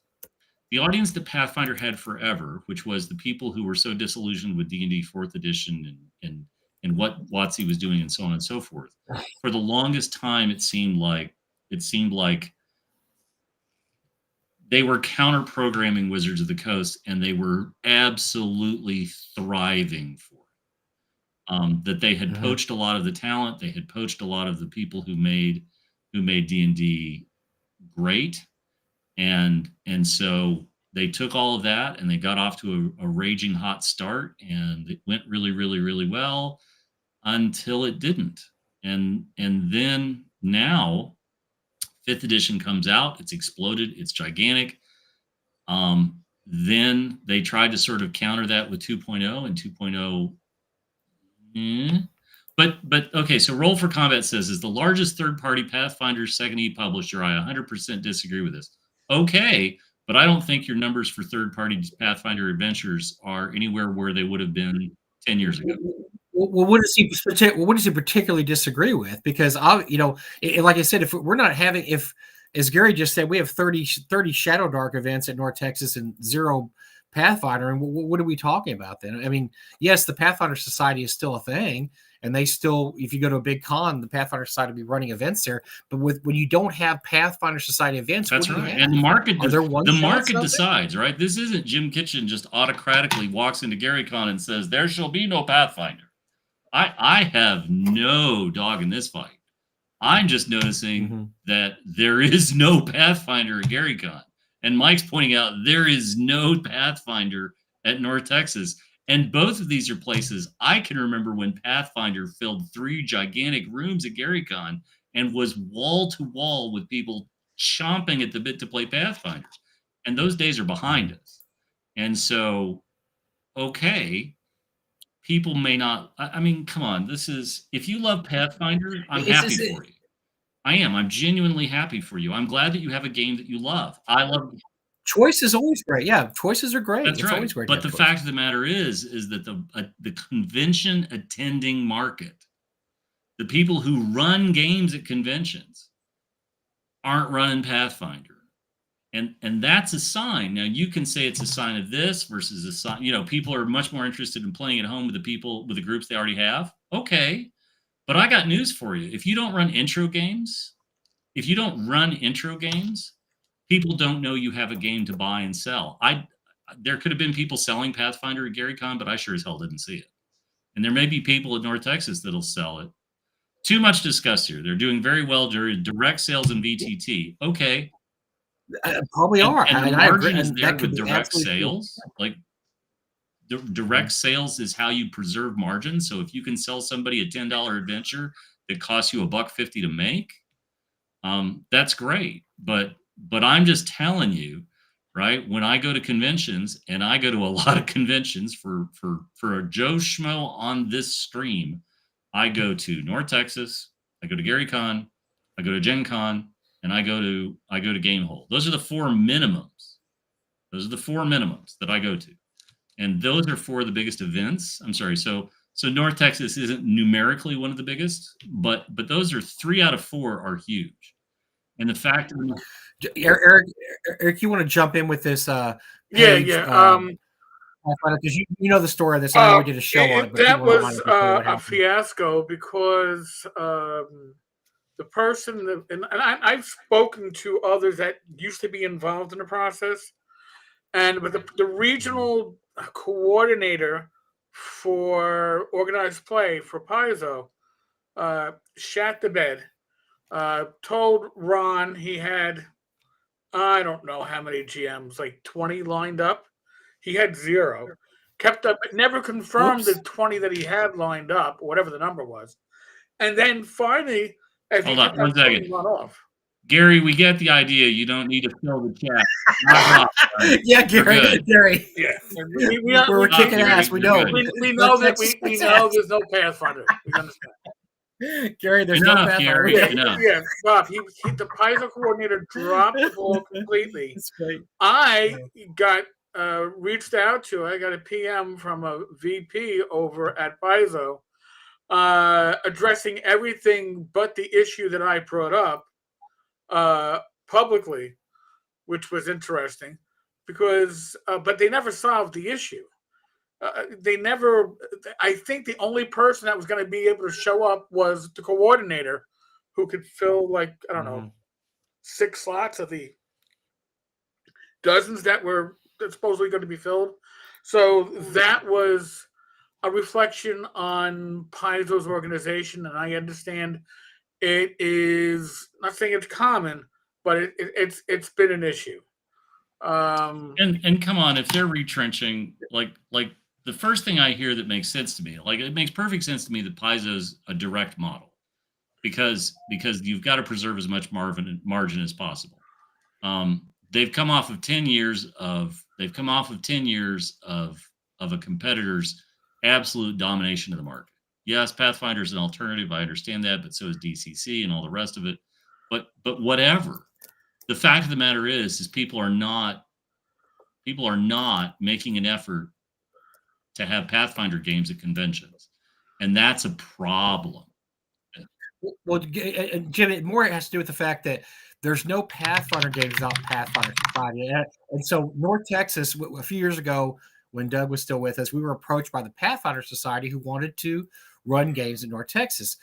that Pathfinder had forever, which was the people who were so disillusioned with D&D 4th edition and what WotC was doing and so on and so forth. For the longest time, it seemed like they were counter programming Wizards of the Coast, and they were absolutely thriving for it. That they had poached a lot of the talent, they had poached a lot of the people who made D&D great, and so they took all of that and they got off to a raging hot start, and it went really, really, really well until it didn't. And then now 5th edition comes out, it's exploded, it's gigantic. Then they tried to sort of counter that with 2.0, and 2.0. But okay, so Roll for Combat says, is the largest third-party Pathfinder 2nd E publisher. I 100% disagree with this. Okay, but I don't think your numbers for third-party Pathfinder adventures are anywhere where they would have been 10 years ago. Well, what does he particularly disagree with? Because like I said, if we're not having, if, as Gary just said, we have 30 Shadow Dark events at North Texas and 0 Pathfinder, and what are we talking about then? I mean, yes, the Pathfinder Society is still a thing, and they still, if you go to a big con, the Pathfinder Society will be running events there. But when you don't have Pathfinder Society events, that's right. And the market decides, right? This isn't Jim Kitchen just autocratically walks into GaryCon and says there shall be no Pathfinder. I have no dog in this fight. I'm just noticing that there is no Pathfinder at GaryCon. And Mike's pointing out there is no Pathfinder at North Texas. And both of these are places I can remember when Pathfinder filled 3 gigantic rooms at GaryCon and was wall to wall with people chomping at the bit to play Pathfinder. And those days are behind us. And so, okay, people may not, I mean, come on, this is, if you love Pathfinder, I'm happy for you. I am. I'm genuinely happy for you. I'm glad that you have a game that you love. I love choice is always great. Yeah, choices are great. That's it's right. Always great. But the fact of the matter is that the convention attending market, the people who run games at conventions, aren't running Pathfinder. And that's a sign. Now you can say it's a sign of this versus a sign, people are much more interested in playing at home with the groups they already have. Okay. But I got news for you. If you don't run intro games, people don't know you have a game to buy and sell. There could have been people selling Pathfinder at GaryCon, but I sure as hell didn't see it. And there may be people at North Texas that'll sell it. Too much discuss here. They're doing very well during direct sales and VTT. Okay. Probably are. And the margin is there with direct sales. Like direct sales is how you preserve margin. So if you can sell somebody a $10 adventure that costs you $1.50 to make, that's great. But I'm just telling you, right? When I go to conventions, and I go to a lot of conventions for a Joe Schmo on this stream, I go to North Texas, I go to GaryCon, I go to Gen Con, and I go to Gamehole. Those are the 4 minimums. Those are the 4 minimums that I go to. And those are 4 of the biggest events. I'm sorry. So North Texas isn't numerically one of the biggest, but those are 3 out of 4 are huge. And the fact that Eric, you want to jump in with this? Because you know the story of this. I know we did a show on it. But that was a fiasco because the person, and I've spoken to others that used to be involved in the process, but the regional coordinator for organized play for Paizo shat the bed. Told Ron he had, I don't know how many GMs, like 20 lined up. He had 0. Kept up, never confirmed the 20 that he had lined up, whatever the number was. And then finally, as hold on one second. Run off. Gary, we get the idea. You don't need to fill the chat. Knock off, right? Yeah, We're Gary. good. Gary. Yeah, We're kicking Gary, ass. We you're know. good. we know that Let's we kick know ass. there's no Pathfinder. We understand. Gary, there's no Enough, Pathfinder. Gary. Enough. Yeah, Bob. The Paizo coordinator dropped the ball completely. That's great. I got reached out to. I got a PM from a VP over at Paizo, addressing everything but the issue that I brought up publicly, which was interesting because, but they never solved the issue. They never. I think the only person that was going to be able to show up was the coordinator, who could fill like I don't know 6 slots of the dozens that were supposedly going to be filled. So that was a reflection on Paizo's organization, and I understand it is not saying it's common, but it's been an issue. And come on, if they're retrenching, like the first thing I hear that makes sense to me, like it makes perfect sense to me that Paizo's a direct model because you've got to preserve as much margin as possible. They've come off of 10 years of a competitor's absolute domination of the market. Yes, Pathfinder is an alternative. I understand that, but so is DCC and all the rest of it. But whatever. The fact of the matter is people are not making an effort to have Pathfinder games at conventions, and that's a problem. Well, Jim, it more has to do with the fact that there's no Pathfinder games without Pathfinder Society. And so North Texas, a few years ago, when Doug was still with us, we were approached by the Pathfinder Society who wanted to run games in North Texas.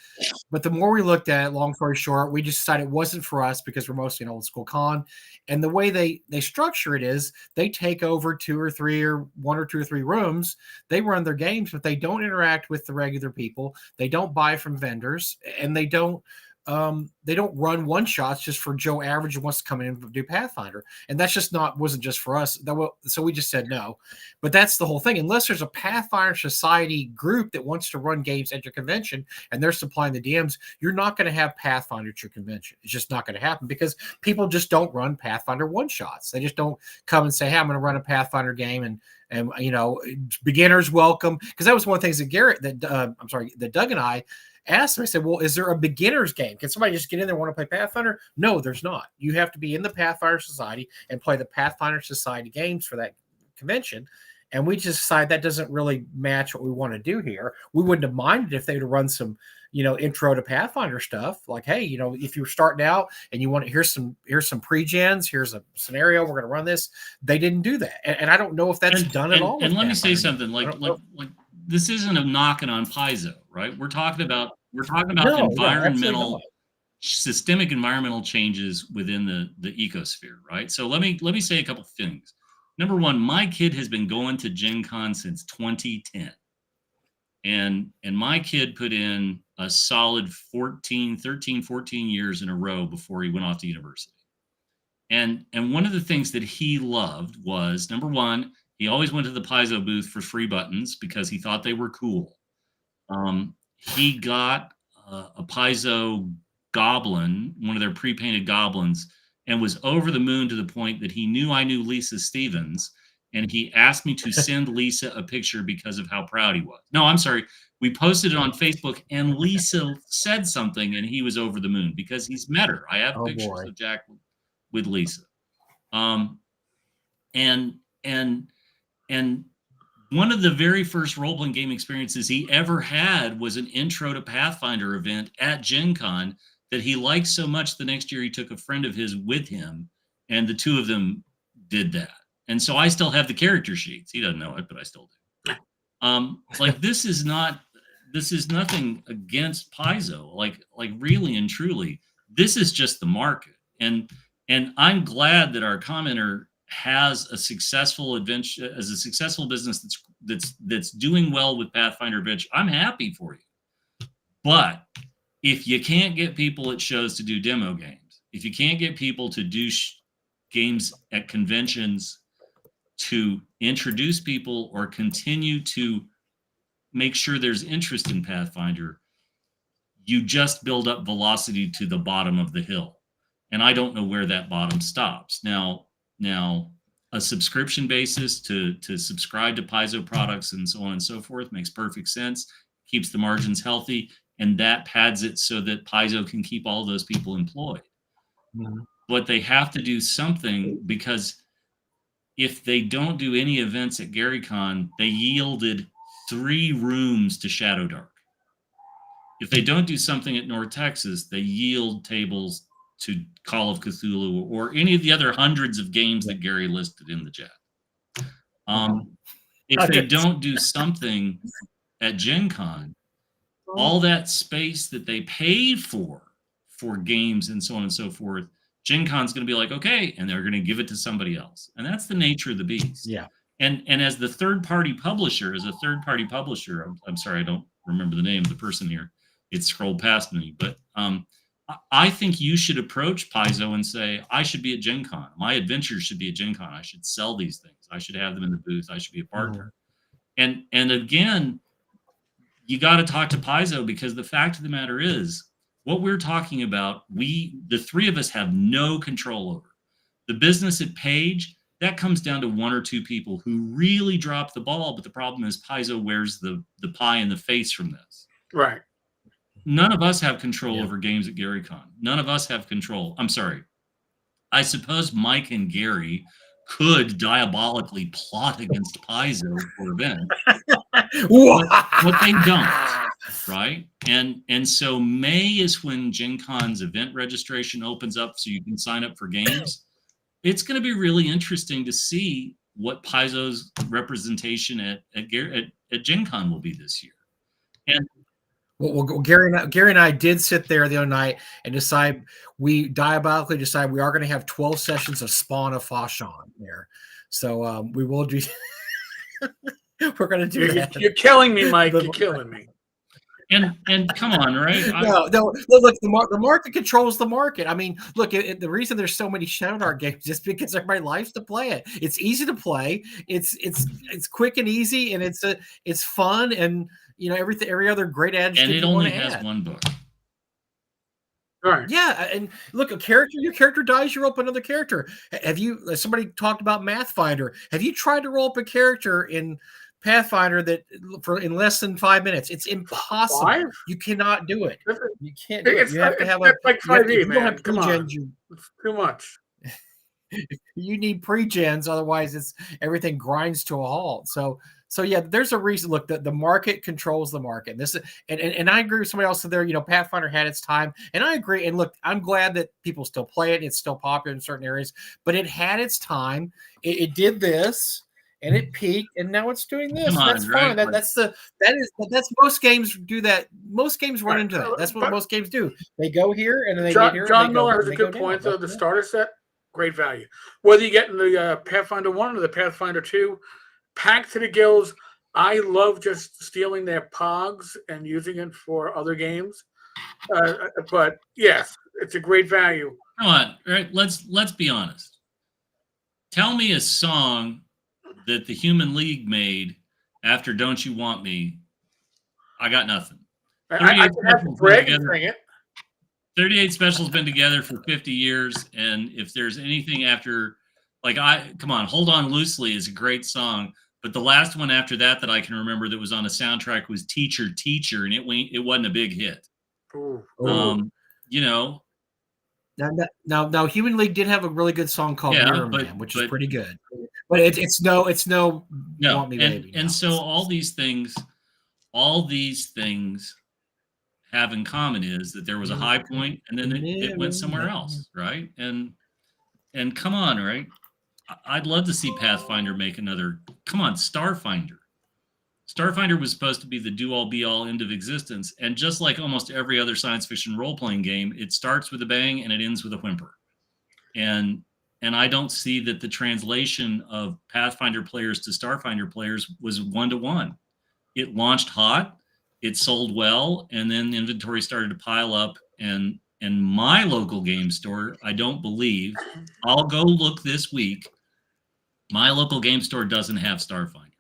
But the more we looked at it, long story short, we just decided it wasn't for us because we're mostly an old school con. And the way they structure it is they take over 2 or 3 or 1 or 2 or 3 rooms. They run their games, but they don't interact with the regular people. They don't buy from vendors, and they don't run one shots just for Joe Average who wants to come in and do Pathfinder. And that's just wasn't just for us. So we just said no. But that's the whole thing. Unless there's a Pathfinder Society group that wants to run games at your convention and they're supplying the DMs, you're not going to have Pathfinder at your convention. It's just not going to happen because people just don't run Pathfinder one shots. They just don't come and say, hey, I'm going to run a Pathfinder game and beginners welcome. Because that was one of the things that Doug and I asked him. I said, well, is there a beginner's game? Can somebody just get in there and want to play Pathfinder? No, there's not. You have to be in the Pathfinder Society and play the Pathfinder Society games for that convention. And we just decided that doesn't really match what we want to do here. We wouldn't have minded if they would have run some, intro to Pathfinder stuff. Like, hey, if you're starting out and you want to, here's some pre-gens, here's a scenario, we're going to run this. They didn't do that. And I don't know if that's done at all. And let me say something like this isn't a knocking on Paizo, right? We're talking about systemic environmental changes within the ecosphere, right? So let me say a couple things. Number one, my kid has been going to Gen Con since 2010. And my kid put in a solid 13, 14 years in a row before he went off to university. And one of the things that he loved was, number one, he always went to the Paizo booth for free buttons because he thought they were cool. He got a Paizo goblin, one of their pre-painted goblins, and was over the moon to the point that he knew I knew Lisa Stevens, and he asked me to send Lisa a picture because of how proud he was. No, I'm sorry. We posted it on Facebook, and Lisa said something, and he was over the moon because he's met her. I have pictures of Jack with Lisa. And one of the very first role-playing game experiences he ever had was an intro to Pathfinder event at Gen Con that he liked so much the next year he took a friend of his with him, and the two of them did that. And so I still have the character sheets. He doesn't know it, but I still do. This is nothing against Paizo. Like really and truly, this is just the market. And I'm glad that our commenter has a successful adventure, as a successful business that's doing well with Pathfinder Adventure. I'm happy for you. But if you can't get people at shows to do demo games, if you can't get people to do games at conventions to introduce people or continue to make sure there's interest in Pathfinder, you just build up velocity to the bottom of the hill. and I don't know where that bottom stops. Now, a subscription basis to subscribe to Paizo products and so on and so forth makes perfect sense, keeps the margins healthy, and that pads it so that Paizo can keep all those people employed. Mhm. But they have to do something, because if they don't do any events at GaryCon, they yielded 3 rooms to Shadow Dark. If they don't do something at North Texas, they yield tables to Call of Cthulhu or any of the other hundreds of games that Gary listed in the chat. If they don't do something at Gen Con, all that space that they paid for games and so on and so forth, Gen Con's going to be like, okay, and they're going to give it to somebody else. And that's the nature of the beast. Yeah. And as the third-party publisher, I'm sorry, I don't remember the name of the person here. It scrolled past me, but I think you should approach Paizo and say, I should be at Gen Con. My adventures should be at Gen Con. I should sell these things. I should have them in the booth. I should be a partner. And again, you got to talk to Paizo, because the fact of the matter is, what we're talking about, the 3 of us have no control over. The business at Page, that comes down to 1 or 2 people who really drop the ball. But the problem is Paizo wears the pie in the face from this. Right. None of us have control over games at GaryCon. None of us have control. I'm sorry. I suppose Mike and Gary could diabolically plot against Paizo for events, but they don't, right? And so May is when Gen Con's event registration opens up, so you can sign up for games. It's going to be really interesting to see what Paizo's representation at Gen Con will be this year. And well, Gary and I did sit there the other night and we diabolically decide we are going to have 12 sessions of Spawn of Fashon there. So we will do. We're going to do that. You're killing me, Mike. You're killing me. And come on, right? No. Look, the market controls the market. I mean, look, the reason there's so many Shadow Dark games is because everybody likes to play it. It's easy to play. It's quick and easy, and it's fun, and every other great adjective. And it only has 1 book. Right. Yeah, and look, your character dies, you roll up another character. Somebody talked about Pathfinder. Have you tried to roll up a character in Pathfinder in less than 5 minutes? It's impossible. 5? You cannot do it. You can't do it. You have to have like 5e, man. Come on. It's too much. You need pre-gens, otherwise everything grinds to a halt. So yeah, there's a reason. Look, the market controls the market. And I agree with somebody else there. Pathfinder had its time, and I agree. And look, I'm glad that people still play it. It's still popular in certain areas, but it had its time. It did this, and it peaked, and now it's doing this. That's fine. That's most games do that. Most games run into that. That's what most games do. They go here, and then they get here. John Miller has a good point though. The starter set, great value. Whether you get in the Pathfinder 1 or the Pathfinder 2. Packed to the gills. I love just stealing their pogs and using it for other games. But yes, it's a great value. Come on, right? Let's be honest. Tell me a song that the Human League made after "Don't You Want Me." I got nothing. I can have Greg sing it. 38 Special's been together for 50 years, and if there's anything after, come on, "Hold On Loosely" is a great song. But the last one after that I can remember that was on a soundtrack was Teacher, Teacher, and it wasn't a big hit. Ooh. Now, Human League did have a really good song called Mirror Man, which is pretty good. But it's no. Want Me, Baby. And so all these things have in common is that there was a high point, and then it went somewhere else, right? And come on, right? I'd love to see Pathfinder make another. Come on, Starfinder. Starfinder was supposed to be the do-all, be-all end of existence, and just like almost every other science fiction role-playing game, it starts with a bang and it ends with a whimper. And I don't see that the translation of Pathfinder players to Starfinder players was 1-to-1. It launched hot, it sold well, and then the inventory started to pile up. And my local game store, I don't believe, I'll go look this week. My local game store doesn't have Starfinder.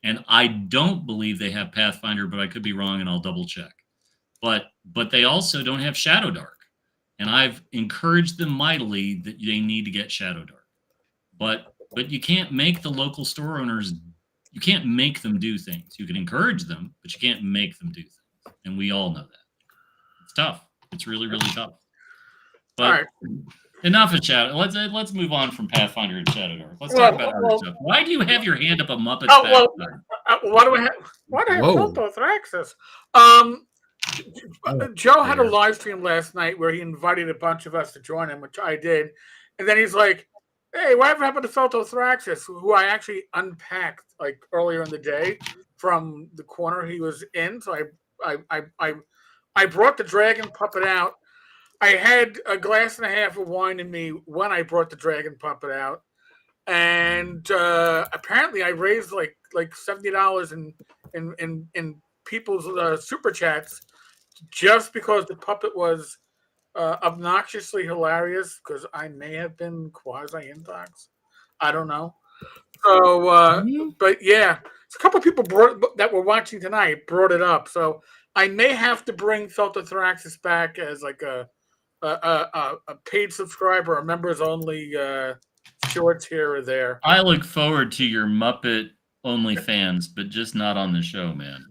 And I don't believe they have Pathfinder, but I could be wrong, and I'll double check. But they also don't have Shadow Dark. and I've encouraged them mightily that they need to get Shadow Dark. But you can't make the local store owners. You can't make them do things. You can encourage them, but you can't make them do things, and we all know that. It's tough. It's really, really tough. But All right. enough of Shadow. Let's move on from Pathfinder and Shadow Dark. Let's talk about other stuff. Why do you have your hand up a Muppet's backside? Why do I have Philtothraxis? Joe had a live stream last night where he invited a bunch of us to join him, which I did, and then he's like, "Hey, whatever happened to Philtothraxis?" Who I actually unpacked like earlier in the day from the corner he was in. So I brought the dragon puppet out. I had a glass and a half of wine in me when I brought the dragon puppet out, and apparently I raised like $70 in people's super chats just because the puppet was obnoxiously hilarious. Because I may have been quasi-intox, I don't know. So, but yeah, so a couple of people that were watching tonight brought it up. So I may have to bring Philtothraxis back as like a paid subscriber, a members only shorts here or there. I look forward to your Muppet OnlyFans, but just not on the show, man.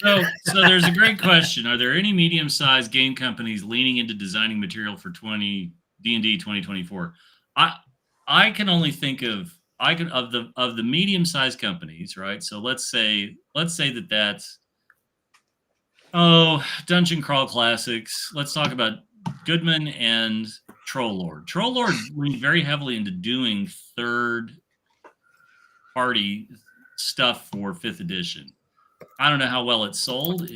So there's a great question. Are there any medium-sized game companies leaning into designing material for D&D 2024? I can only think of the medium-sized companies, right? So let's say that's Dungeon Crawl Classics. Let's talk about Goodman and Troll Lord. Troll Lord leaned very heavily into doing third-party stuff for 5th edition. I don't know how well it sold.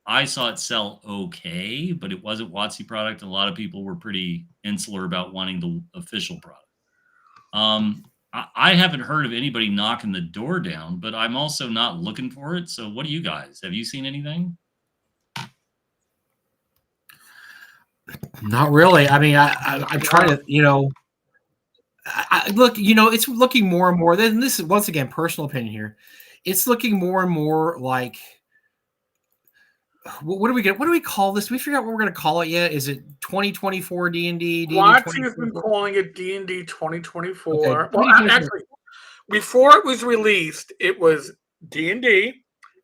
I saw it sell okay, but it wasn't WotC product, and a lot of people were pretty insular about wanting the official product. I haven't heard of anybody knocking the door down, but I'm also not looking for it. So what do you guys? Have you seen anything? Not really. I mean, I'm trying to, look, it's looking more and more. Then this is, once again, personal opinion here. It's looking more and more like, what do we call this? Do we figure out what we're going to call it yet? Is it 2024 D&D? WotC has been calling it D&D 2024. Okay. Well, actually, before it was released, it was D&D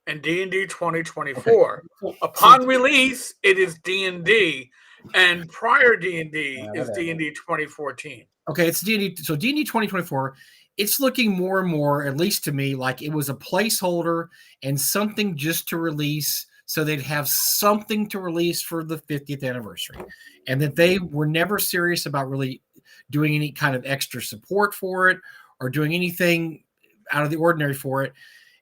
and D&D 2024. Okay. Upon release, it is D&D, and prior D&D is D&D 2014. Okay, it's D&D. So D&D 2024. It's looking more and more, at least to me, like it was a placeholder and something just to release, so they'd have something to release for the 50th anniversary, and that they were never serious about really doing any kind of extra support for it or doing anything out of the ordinary for it.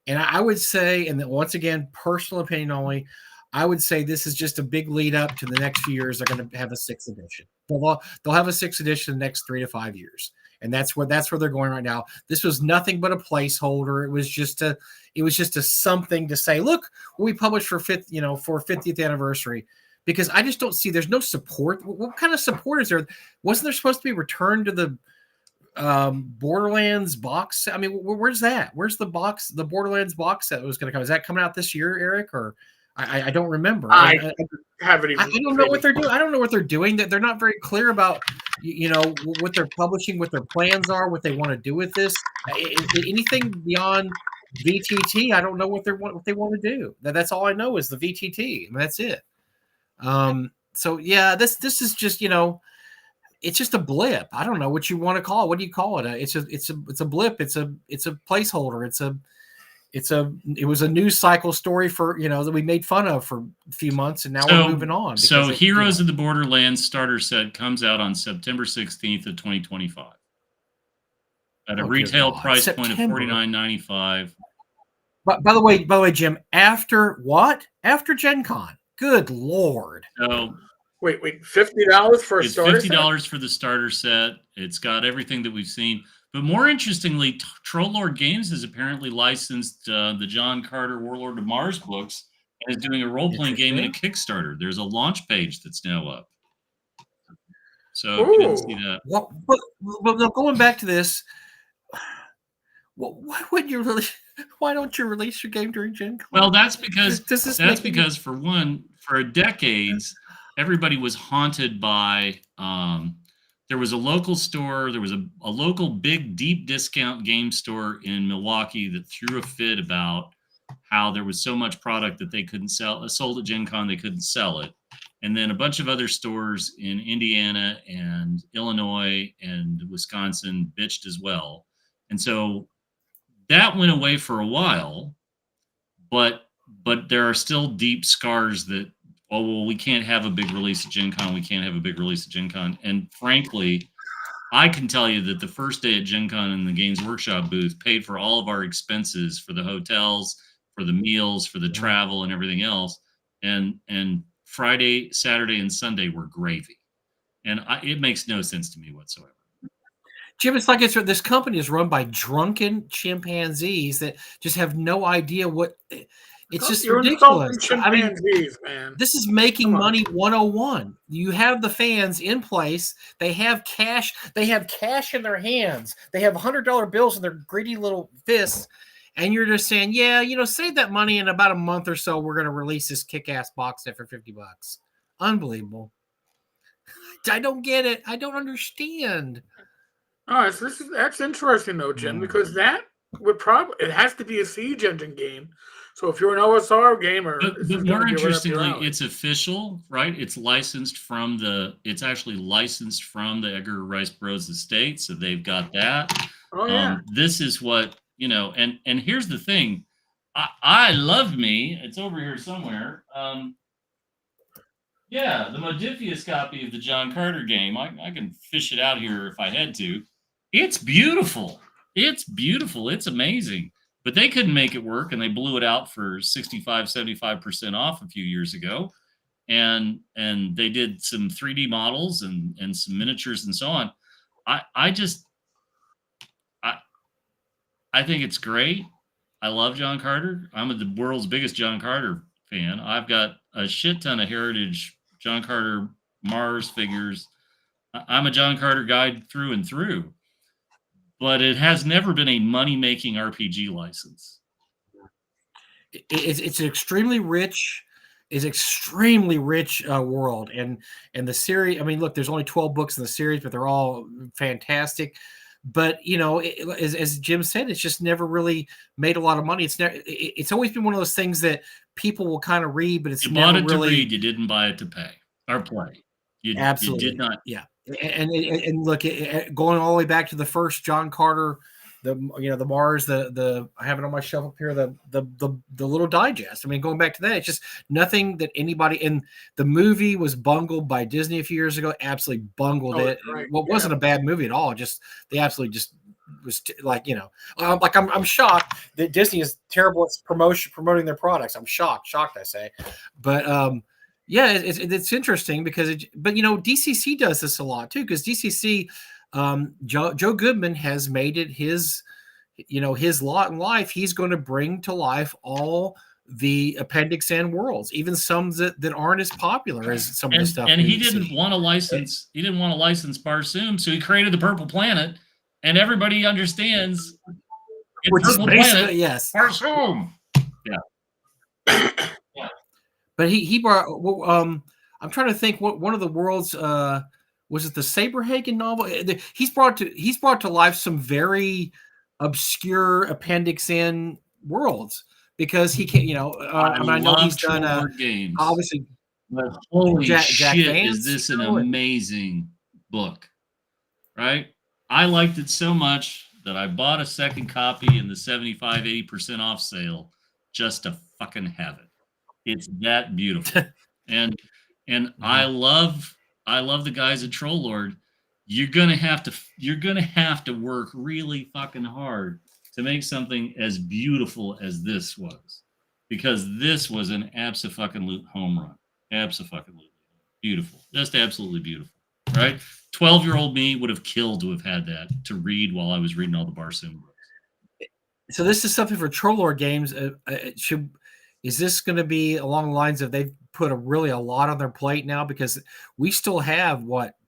And I would say, and then once again, personal opinion only, I would say this is just a big lead up to the next few years. They're going to have a 6th edition. They'll have a 6th edition the next 3 to 5 years. And that's where they're going right now. This was nothing but a placeholder. It was just a something to say, look, we published for 50th anniversary, because I just don't see, there's no support. What kind of support is there? Wasn't there supposed to be a return to the Borderlands box? I mean, where's that? Where's the Borderlands box set that was going to come? Is that coming out this year, Eric? Or I don't remember. I haven't even. I don't know what they're doing. I don't know what they're doing. That they're not very clear about, what they're publishing, what their plans are, what they want to do with this. Anything beyond VTT, I don't know what they want to do. That's all I know is the VTT, and that's it. So yeah, this is just it's just a blip. I don't know what you want to call it. What do you call it? It's a blip. It's a placeholder. It was a news cycle story for that we made fun of for a few months, and now we're moving on. So Heroes of the Borderlands starter set comes out on September 16th of 2025 at a retail price point of $49.95. But by the way, Jim, after what? After Gen Con? Good Lord! So wait, $50 for a starter set? It's $50 for the starter set. It's got everything that we've seen. But more interestingly, Troll Lord Games has apparently licensed the John Carter Warlord of Mars books and is doing a role-playing game in a Kickstarter. There's a launch page that's now up. So you didn't see that. Well, but going back to this, why wouldn't you really? Why don't you release your game during Gen Con? Well, that's because Does this make any- for decades, everybody was haunted by. There was a local store. There was a local big deep discount game store in Milwaukee that threw a fit about how there was so much product that they couldn't sell. Sold at Gen Con, they couldn't sell it. And then a bunch of other stores in Indiana and Illinois and Wisconsin bitched as well. And so that went away for a while, but there are still deep scars that, oh, well, we can't have a big release at Gen Con. We can't have a big release at Gen Con. And frankly, I can tell you that the first day at Gen Con in the Games Workshop booth paid for all of our expenses for the hotels, for the meals, for the travel, and everything else. And Friday, Saturday, and Sunday were gravy. And it makes no sense to me whatsoever. Jim, it's like this company is run by drunken chimpanzees that just have no idea what. It's just You're ridiculous. Chimpanzees, man. This is making money 101. You have the fans in place. They have cash. They have cash in their hands. They have $100 bills in their greedy little fists. And you're just saying, yeah, save that money. In about a month or so, we're going to release this kick-ass box set for $50. Unbelievable. I don't get it. I don't understand. All right, so that's interesting though, Jim, because that would it has to be a Siege Engine game. So if you're an OSR gamer, but more interestingly, it's official, right? It's licensed from it's actually licensed from the Edgar Rice Bros estate, so they've got that. Oh yeah. This is what and here's the thing, I love me. It's over here somewhere. Yeah, the Modifius copy of the John Carter game. I can fish it out here if I had to. It's beautiful. It's beautiful. It's amazing. But they couldn't make it work, and they blew it out for 65, 75% off a few years ago. And they did some 3D models and some miniatures and so on. I think it's great. I love John Carter. I'm the world's biggest John Carter fan. I've got a shit ton of heritage John Carter Mars figures. I'm a John Carter guy through and through. But it has never been a money-making RPG license. It's an extremely rich world, and the series. I mean, look, there's only 12 books in the series, but they're all fantastic. But as Jim said, it's just never really made a lot of money. It's always been one of those things that people will kind of read, but it's you never bought it really to read. You didn't buy it to pay or play. Absolutely, you did not. Yeah. And look, going all the way back to the first John Carter, the Mars, I have it on my shelf up here, the little digest. I mean, going back to that, it's just nothing that anybody in the movie was bungled by Disney a few years ago. Absolutely bungled it. Right. Well, it wasn't a bad movie at all. Just they absolutely just was I'm shocked that Disney is terrible at promoting their products. I'm shocked, I say, but yeah, it's interesting because DCC does this a lot too, because DCC, Joe Goodman has made it his lot in life. He's going to bring to life all the Appendix N worlds, even some that aren't as popular as some of the stuff. And he didn't want to license. He didn't want to license Barsoom, so he created the Purple Planet, and everybody understands. Which Purple is Planet, yes, Barsoom. Yeah. But he brought. I'm trying to think. What one of the world's was it the Saberhagen novel? He's brought to life some very obscure Appendix N worlds because he can't. I know he's done games. Obviously. But holy Jack shit! Vance, is this an amazing book? Right? I liked it so much that I bought a second copy in the 75-80% off sale just to fucking have it. It's that beautiful, and I love the guys at Troll Lord. You're gonna have to work really fucking hard to make something as beautiful as this was, because this was an absolute home run. Absolutely beautiful, just absolutely beautiful. Right? 12-year-old me would have killed to have had that to read while I was reading all the Barsoom books. So this is something for Troll Lord games. Is this going to be along the lines of they've put a lot on their plate now, because we still have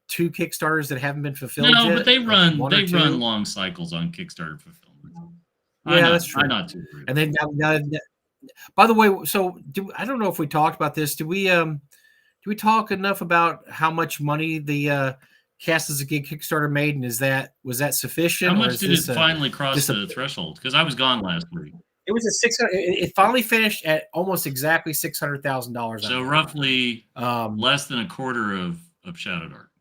2 Kickstarters that haven't been fulfilled yet? No, but they run long cycles on Kickstarter fulfillment. that's true. I'm not too worried. And then by the way, so I don't know if we talked about this. Do we talk enough about how much money the Cast as a Gig Kickstarter made, and was that sufficient? How much did it finally cross the threshold? Because I was gone last week. It was a 600. It finally finished at almost exactly $600,000. So roughly less than a quarter of Shadow Dark.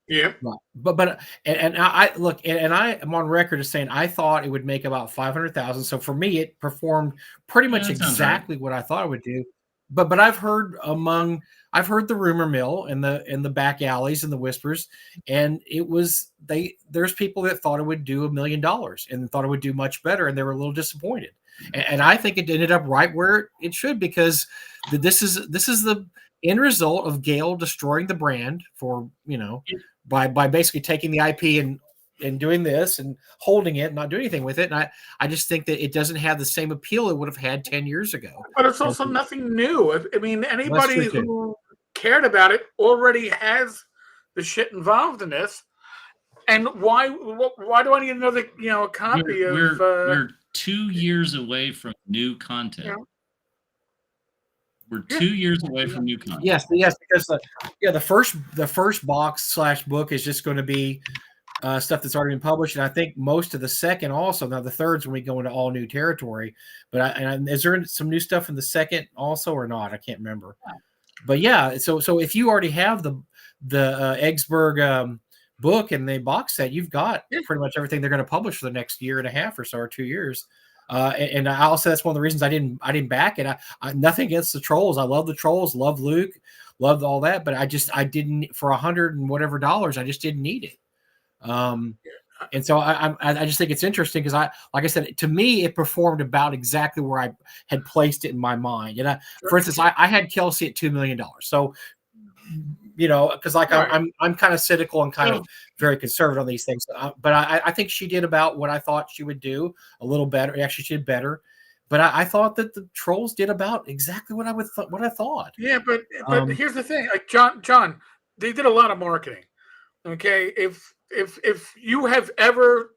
Yeah, but I look, and I am on record as saying I thought it would make about 500,000. So for me, it performed pretty much exactly what I thought it would do. But I've heard the rumor mill and the back alleys and the whispers, and there's people that thought it would do $1 million and thought it would do much better, and they were a little disappointed. And I think it ended up right where it should, because this is the end result of Gale destroying the brand for by basically taking the IP and doing this and holding it and not doing anything with it. And I just think that it doesn't have the same appeal it would have had 10 years ago. But it's also nothing new. I mean, anybody who cared about it already has the shit involved in this. And why do I need another, copy of... We're 2 years away from new content. Yeah. We're 2 years away from new content. Yes, because the first box / book is just going to be stuff that's already been published, and I think most of the second also. Now the third's when we go into all new territory. But is there some new stuff in the second also or not? I can't remember. But yeah, so if you already have the Eggsburg book and the box set, you've got pretty much everything they're going to publish for the next year and a half or so, or 2 years. And I also, that's one of the reasons I didn't back it. I nothing against the Trolls. I love the Trolls, love Luke, loved all that, but I didn't, for $100 and whatever dollars, I just didn't need it. And so I just think it's interesting because like I said, to me, it performed about exactly where I had placed it in my mind. And for instance, I had Kelsey at $2 million. So, because I'm kind of cynical and kind of very conservative on these things. But I think she did about what I thought she would do, a little better. Actually, she did better. But I thought that the Trolls did about exactly what I thought. Yeah, but here's the thing, like John, they did a lot of marketing. Okay, if you have ever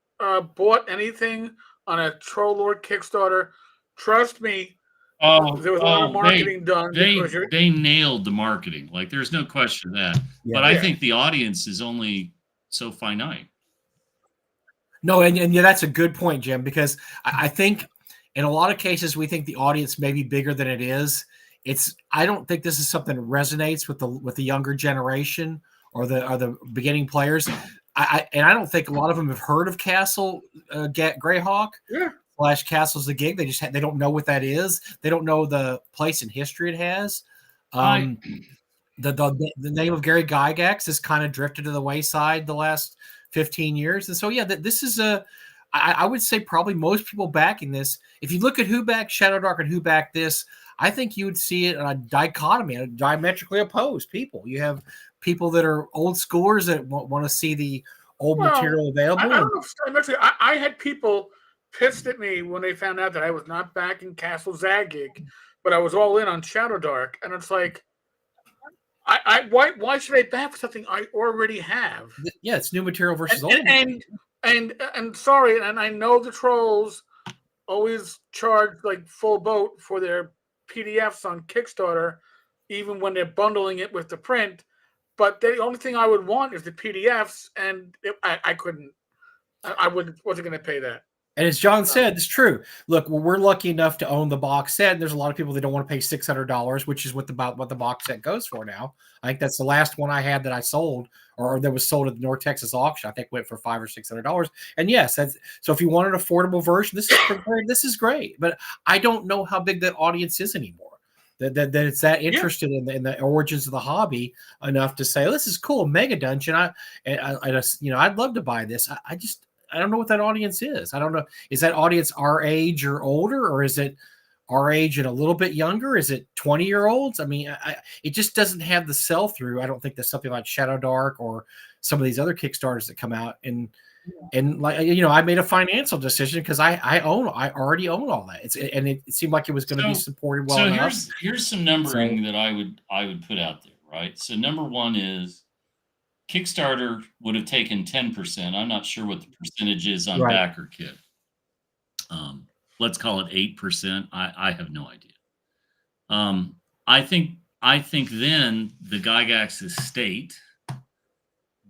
bought anything on a Troll Lord Kickstarter, trust me, there was a lot of marketing done. They nailed the marketing. Like, there's no question of that. Yeah. But I think the audience is only so finite. No, and that's a good point, Jim, because I think in a lot of cases we think the audience may be bigger than it is. I don't think this is something that resonates with the younger generation or the beginning players. I don't think a lot of them have heard of Castle Greyhawk. Yeah. / Castle's the Gig. They don't know what that is. They don't know the place in history it has. The name of Gary Gygax has kind of drifted to the wayside the last 15 years. And so, this is I would say probably most people backing this. If you look at who backed Shadow Dark and who backed this, I think you would see it on a dichotomy, diametrically opposed people. You have people that are old schoolers that want to see the old material available. I don't know. I had people pissed at me when they found out that I was not backing Castle Zagig, but I was all in on Shadow Dark, and it's like, why should I back for something I already have? Yeah, it's new material versus old. And sorry, and I know the Trolls always charge like full boat for their PDFs on Kickstarter, even when they're bundling it with the print. But the only thing I would want is the PDFs, and I wasn't going to pay that. And as John said, it's true. Look, we're lucky enough to own the box set. And there's a lot of people that don't want to pay $600, which is what the box set goes for now. I think that's the last one I had that I sold, or that was sold at the North Texas auction. I think went for $500 or $600. And yes, so if you want an affordable version, this is great. But I don't know how big that audience is anymore. That it's that interested in the origins of the hobby enough to say, oh, this is cool, Mega Dungeon. I'd love to buy this. I don't know what that audience is. I don't know. Is that audience our age or older, or is it our age and a little bit younger? Is it 20-year-olds? I mean, it just doesn't have the sell through. I don't think there's something like Shadow Dark or some of these other Kickstarters that come out and like, I made a financial decision because I already own all that. It seemed like it was going to be supported well enough. So here's some numbering that I would put out there, right? So number one is Kickstarter would have taken 10%. I'm not sure what the percentage is on backer kit. let's call it 8%. I have no idea. I think then the Gygax estate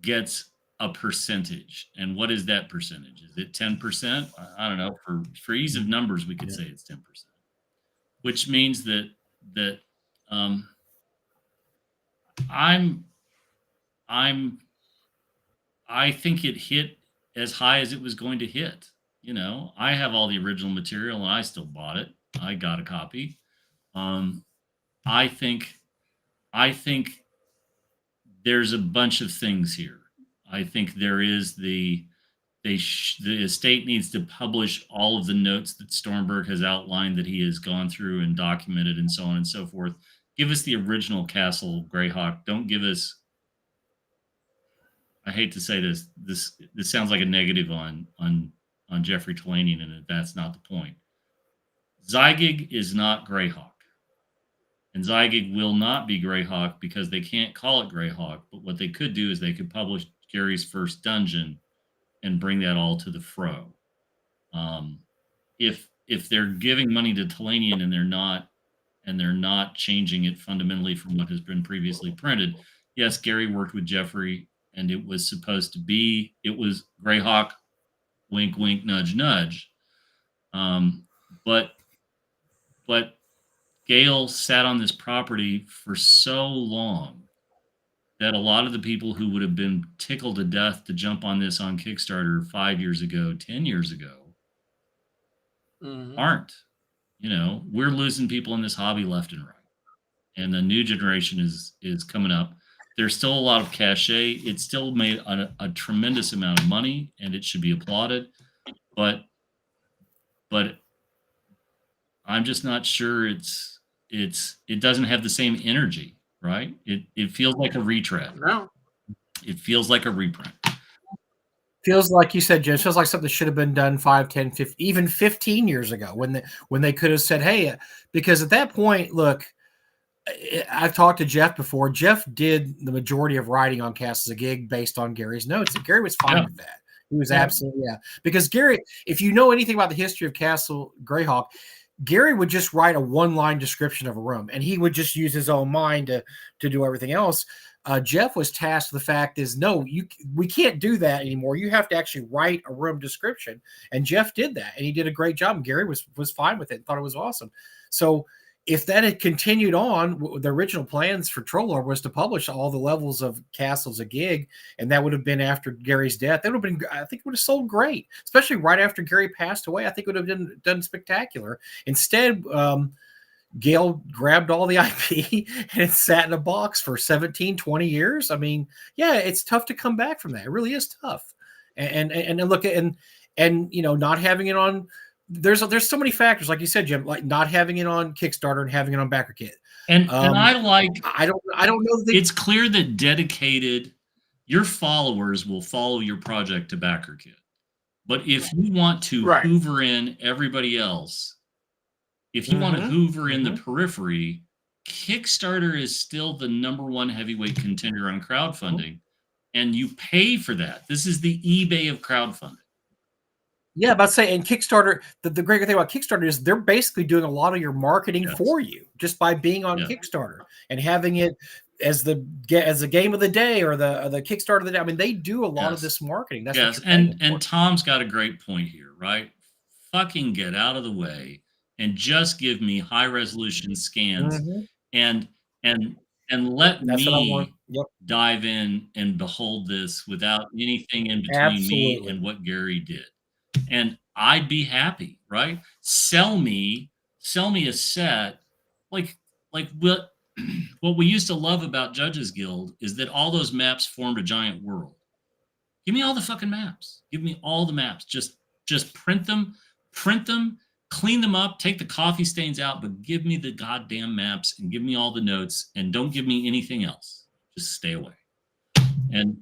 gets a percentage. And what is that percentage? Is it 10%? I don't know. For ease of numbers, we could say it's 10%, which means that I think it hit as high as it was going to hit. I have all the original material and I still bought it. I got a copy. I think there's a bunch of things here. I think there is the estate needs to publish all of the notes that Stormberg has outlined that he has gone through and documented and so on and so forth. Give us the original Castle Greyhawk. Don't give us, I hate to say this sounds like a negative on Jeffrey Talanian, and that's not the point. Zygig is not Greyhawk. And Zygig will not be Greyhawk because they can't call it Greyhawk. But what they could do is they could publish Gary's first dungeon and bring that all to the fro. If they're giving money to Talanian and they're not changing it fundamentally from what has been previously printed, yes, Gary worked with Jeffrey, and it was supposed to be, it was Greyhawk, wink, wink, nudge, nudge. But Gale sat on this property for so long that a lot of the people who would have been tickled to death to jump on this on Kickstarter 5 years ago, 10 years ago, aren't. We're losing people in this hobby left and right. And the new generation is coming up. There's still a lot of cachet. It still made a tremendous amount of money, and it should be applauded. But I'm just not sure it doesn't have the same energy, right? It feels like a retread. No. It feels like a reprint. Feels like you said, Jim, feels like something should have been done 5, 10, 15, even 15 years ago when they could have said, hey, because at that point, look, I've talked to Jeff before. Jeff did the majority of writing on Castles a Gig based on Gary's notes, and Gary was fine with that. He was absolutely, because Gary, if you know anything about the history of Castle Greyhawk, Gary would just write a one-line description of a room, and he would just use his own mind to do everything else. Jeff was tasked with the fact is, no, we can't do that anymore. You have to actually write a room description, and Jeff did that, and he did a great job. And Gary was fine with it and thought it was awesome. So if that had continued on, the original plans for Trollor was to publish all the levels of Castles a Gig, and that would have been after Gary's death. That would have been, I think, it would have sold great, especially right after Gary passed away. I think it would have done spectacular. Instead, Gale grabbed all the IP and it sat in a box for 17, 20 years. I mean, yeah, it's tough to come back from that. It really is tough. And look at and not having it on. There's so many factors, like you said, Jim, like not having it on Kickstarter and having it on BackerKit. And I don't know. It's clear that dedicated, your followers will follow your project to BackerKit. But if you want to hoover in everybody else, if you want to hoover in the periphery, Kickstarter is still the #1 heavyweight contender on crowdfunding, and you pay for that. This is the eBay of crowdfunding. Yeah, but say, and Kickstarter, the great thing about Kickstarter is they're basically doing a lot of your marketing for you just by being on Kickstarter and having it as the game of the day or the Kickstarter of the day. I mean, they do a lot of this marketing. That's what and Tom's got a great point here, right? Fucking get out of the way and just give me high resolution scans and let me dive in and behold this without anything in between me and what Gary did. And I'd be happy, right? Sell me a set like what we used to love about Judges Guild is that all those maps formed a giant world. Give me all the fucking maps. Give me all the maps. Just print them, clean them up, take the coffee stains out, but give me the goddamn maps and give me all the notes and don't give me anything else. Just stay away. And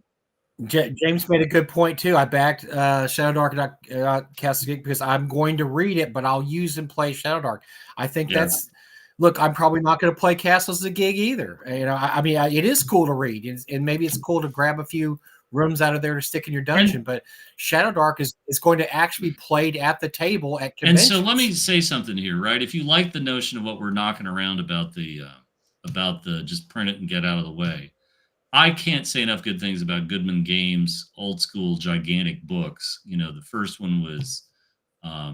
James made a good point too. I backed Shadowdark Castle Gig because I'm going to read it, but I'll use and play Shadowdark. I think that's. Look, I'm probably not going to play Castles a Gig either. I mean, it is cool to read, and maybe it's cool to grab a few rooms out of there to stick in your dungeon. But Shadow Dark is going to actually be played at the table at And conventions. so let me say something here, right? If you like the notion of what we're knocking around about the just print it and get out of the way, I can't say enough good things about Goodman Games' old school gigantic books. You know, the first one was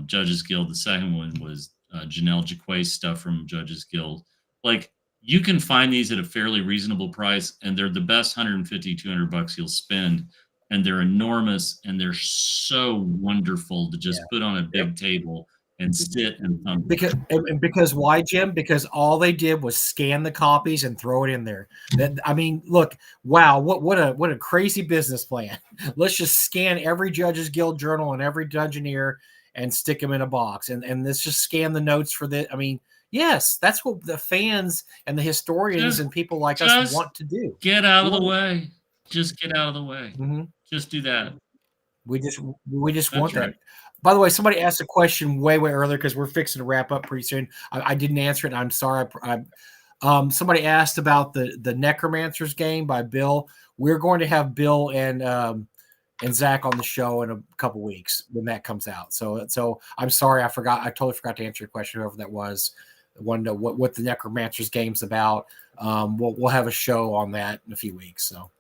Judges Guild. The second one was Janelle Jaquay's stuff from Judges Guild. Like, you can find these at a fairly reasonable price, and they're the best $150-200 you'll spend. And they're enormous, and they're so wonderful to just put on a big table and sit and thumb. Because why, Jim? Because all they did was scan the copies and throw it in there. I mean, look, wow, what a crazy business plan. Let's just scan every Judges Guild journal and every Dungeoneer and stick them in a box, and let's just scan the notes for the. I mean, yes, that's what the fans and the historians and people like us want to do. Get out of the way. Just get out of the way. Mm-hmm. Just do that. We just want that. By the way, somebody asked a question way earlier because we're fixing to wrap up pretty soon. I didn't answer it. I'm sorry. Somebody asked about the Necromancers game by Bill. We're going to have Bill and Zach on the show in a couple weeks when that comes out. So I'm sorry, I totally forgot to answer your question, whoever that was. Wonder what the Necromancers game's about. We'll have a show on that in a few weeks. So.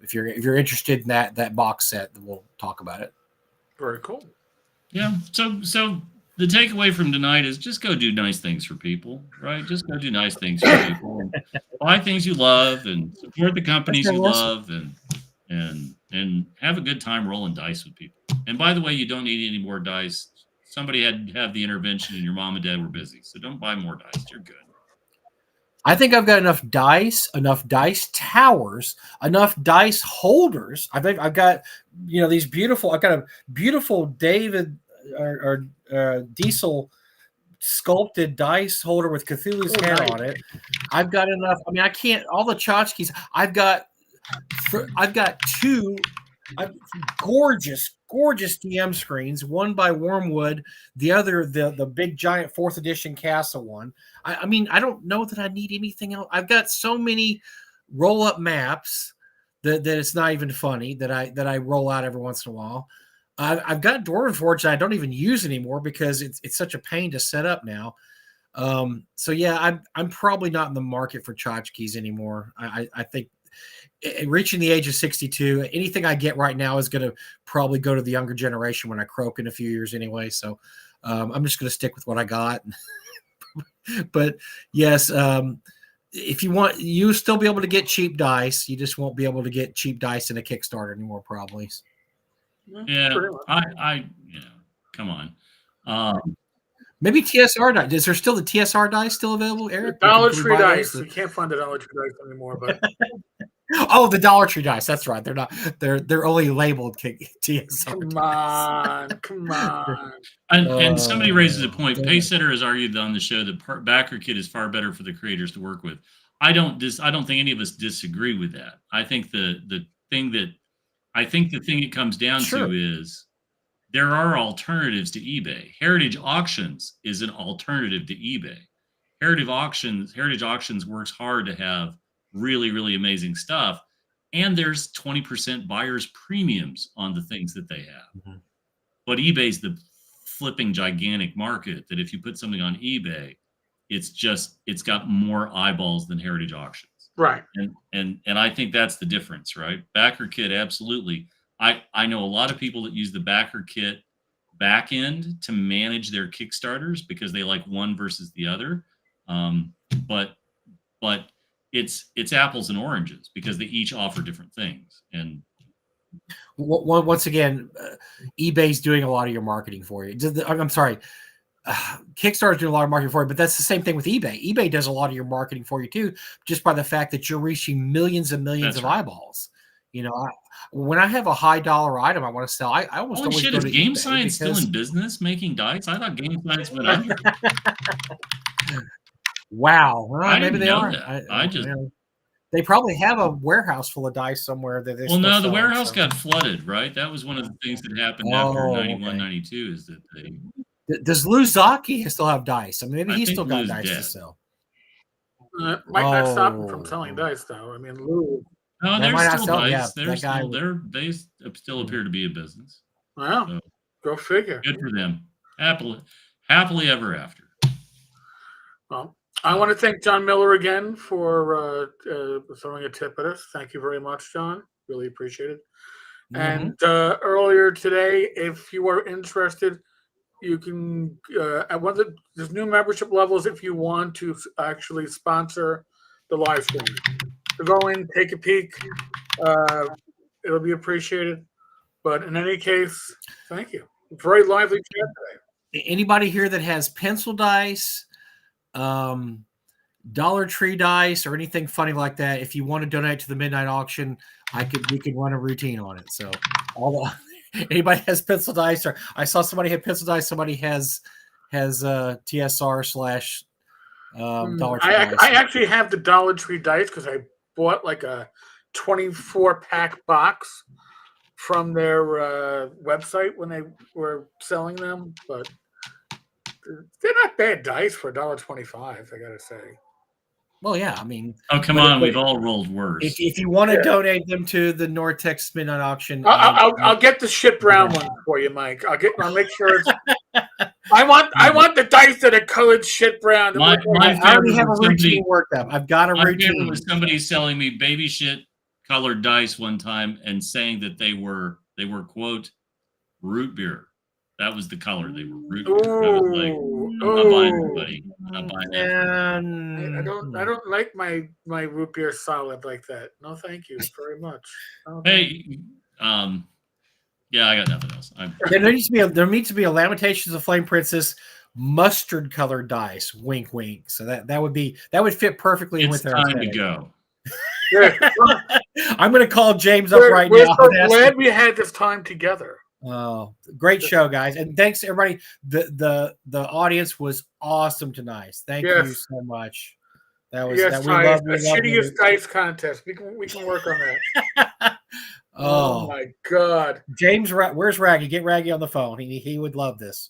If you're interested in that box set, then we'll talk about it. Very cool. Yeah. So the takeaway from tonight is just go do nice things for people, right? Just go do nice things for people. And buy things you love and support the companies you love and have a good time rolling dice with people. And by the way, you don't need any more dice. Somebody had to have the intervention and your mom and dad were busy. So don't buy more dice. You're good. I think I've got enough dice towers, enough dice holders. I've got these beautiful. I've got a beautiful David or Diesel sculpted dice holder with Cthulhu's head on it. I've got enough. I mean, I can't all the tchotchkes. I've got two gorgeous DM screens, one by Wormwood, the other the big giant 4th edition Castle one. I mean, I don't know that I need anything else. I've got so many roll-up maps that it's not even funny that I roll out every once in a while. I've got Dwarven Forge that I don't even use anymore because it's such a pain to set up now. So yeah, I'm probably not in the market for tchotchkes anymore. I think reaching the age of 62, anything I get right now is going to probably go to the younger generation when I croak in a few years anyway. So I'm just going to stick with what I got. But yes, if you want, you'll still be able to get cheap dice. You just won't be able to get cheap dice in a Kickstarter anymore, probably. Yeah, I come on. Maybe TSR dice. Is there still the TSR dice still available, Eric? Dollar Tree dice. You can't find the Dollar Tree dice anymore, but oh, the Dollar Tree dice. That's right. They're not. They're only labeled TSR. Come on. And somebody raises a point. Paysetter has argued on the show that backer kit is far better for the creators to work with. I don't think any of us disagree with that. I think the thing it comes down to is there are alternatives to eBay. Heritage Auctions is an alternative to eBay. Heritage Auctions works hard to have really, really amazing stuff. And there's 20% buyer's premiums on the things that they have. Mm-hmm. But eBay's the flipping gigantic market that if you put something on eBay, it's got more eyeballs than Heritage Auctions. Right. And I think that's the difference, right? Backer kit, absolutely. I know a lot of people that use the backer kit back end to manage their Kickstarters because they like one versus the other. But it's apples and oranges because they each offer different things. And once again, eBay's doing a lot of your marketing for you. I'm sorry. Kickstarter's doing a lot of marketing for you, but that's the same thing with eBay. eBay does a lot of your marketing for you too, just by the fact that you're reaching millions and millions of eyeballs. When I have a high dollar item I want to sell, I almost always go to Game eBay Science still in business making dice? I thought Game Science went under. Wow, maybe they are. They probably have a warehouse full of dice somewhere that they. Well, no, the warehouse got flooded, right? That was one of the things that happened after 91, 92 is that they. Does Lou Zaki still have dice? I mean, maybe he's still got dice to sell. Might not stop him from selling dice, though. I mean, Lou. No, That they're might not still sell, dice. yeah, They're that guy still would- they still appear to be a business. Wow. So Go figure. good for them. Happily ever after. Well, I want to thank John Miller again for throwing a tip at us. Thank you very much, John. Really appreciate it. And earlier today, if you are interested, you can at one of there's new membership levels if you want to actually sponsor the live stream. So go in, take a peek. It'll be appreciated. But in any case, thank you. Very lively chat today. Anybody here that has pencil dice, Dollar Tree dice, or anything funny like that, if you want to donate to the midnight auction, we could run a routine on it. So anybody has pencil dice, or I saw somebody had pencil dice, somebody has TSR / Dollar Tree dice. I actually have the Dollar Tree dice because I bought like a 24-pack box from their website when they were selling them, but they're not bad dice for $1.25, I gotta say. Well, yeah, I mean, oh come on, we've all rolled worse. If you want to donate them to the Nortex Midnight Auction, I'll get the shit brown one for you, Mike. I'll make sure it's. I want the dice that are colored shit brown. My I already have a routine worked up. I've got a routine. Was somebody selling me baby shit colored dice one time and saying that they were quote root beer. That was the color. They were root beer. I was like, I'm not buying it, buddy. I'm not buying that. I don't like my root beer solid like that. No, thank you very much. Hey, yeah, I got nothing else. There needs to be a Lamentations of Flame Princess mustard colored dice. Wink, wink. So that would fit perfectly with their time to go. I'm going to call James up right now. We're so glad we had this time together. Oh, great show, guys. And thanks everybody. The audience was awesome tonight. Thank you so much. That was the shittiest dice contest. We can work on that. Oh my God. James, where's Raggy? Get Raggy on the phone. He would love this.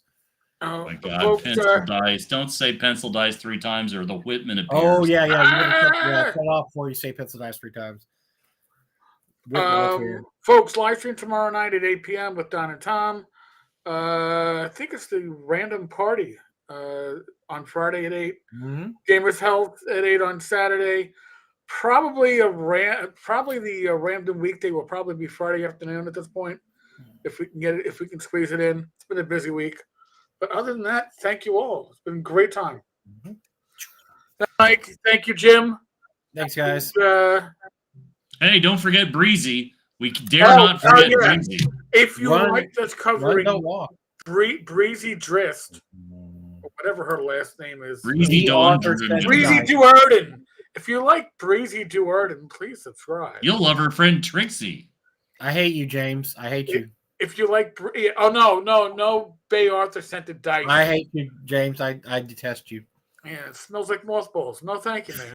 Oh my God, folks, pencil dice. Don't say pencil dice 3 times or the Whitman appears. Oh, yeah. Cut off before you say pencil dice 3 times. Folks, live stream tomorrow night at 8 p.m. with Don and Tom. I think it's the random party on Friday at 8. Mm-hmm. Gamers Health at 8 on Saturday. Probably the random weekday will probably be Friday afternoon at this point. If we can squeeze it in. It's been a busy week. But other than that, thank you all. It's been a great time. Mm-hmm. Mike, thank you, Jim. Thanks, guys. Hey, don't forget Breezy. We dare not forget Breezy. If you like this covering Breezy Drist, or whatever her last name is. Breezy Duerden. If you like Breezy Duerden, please subscribe. You'll love her friend Trixie. I hate you, James. I hate you. If you like, no, Bay Arthur scented dice. I hate you, James. I detest you. Yeah, it smells like mothballs. No, thank you, man.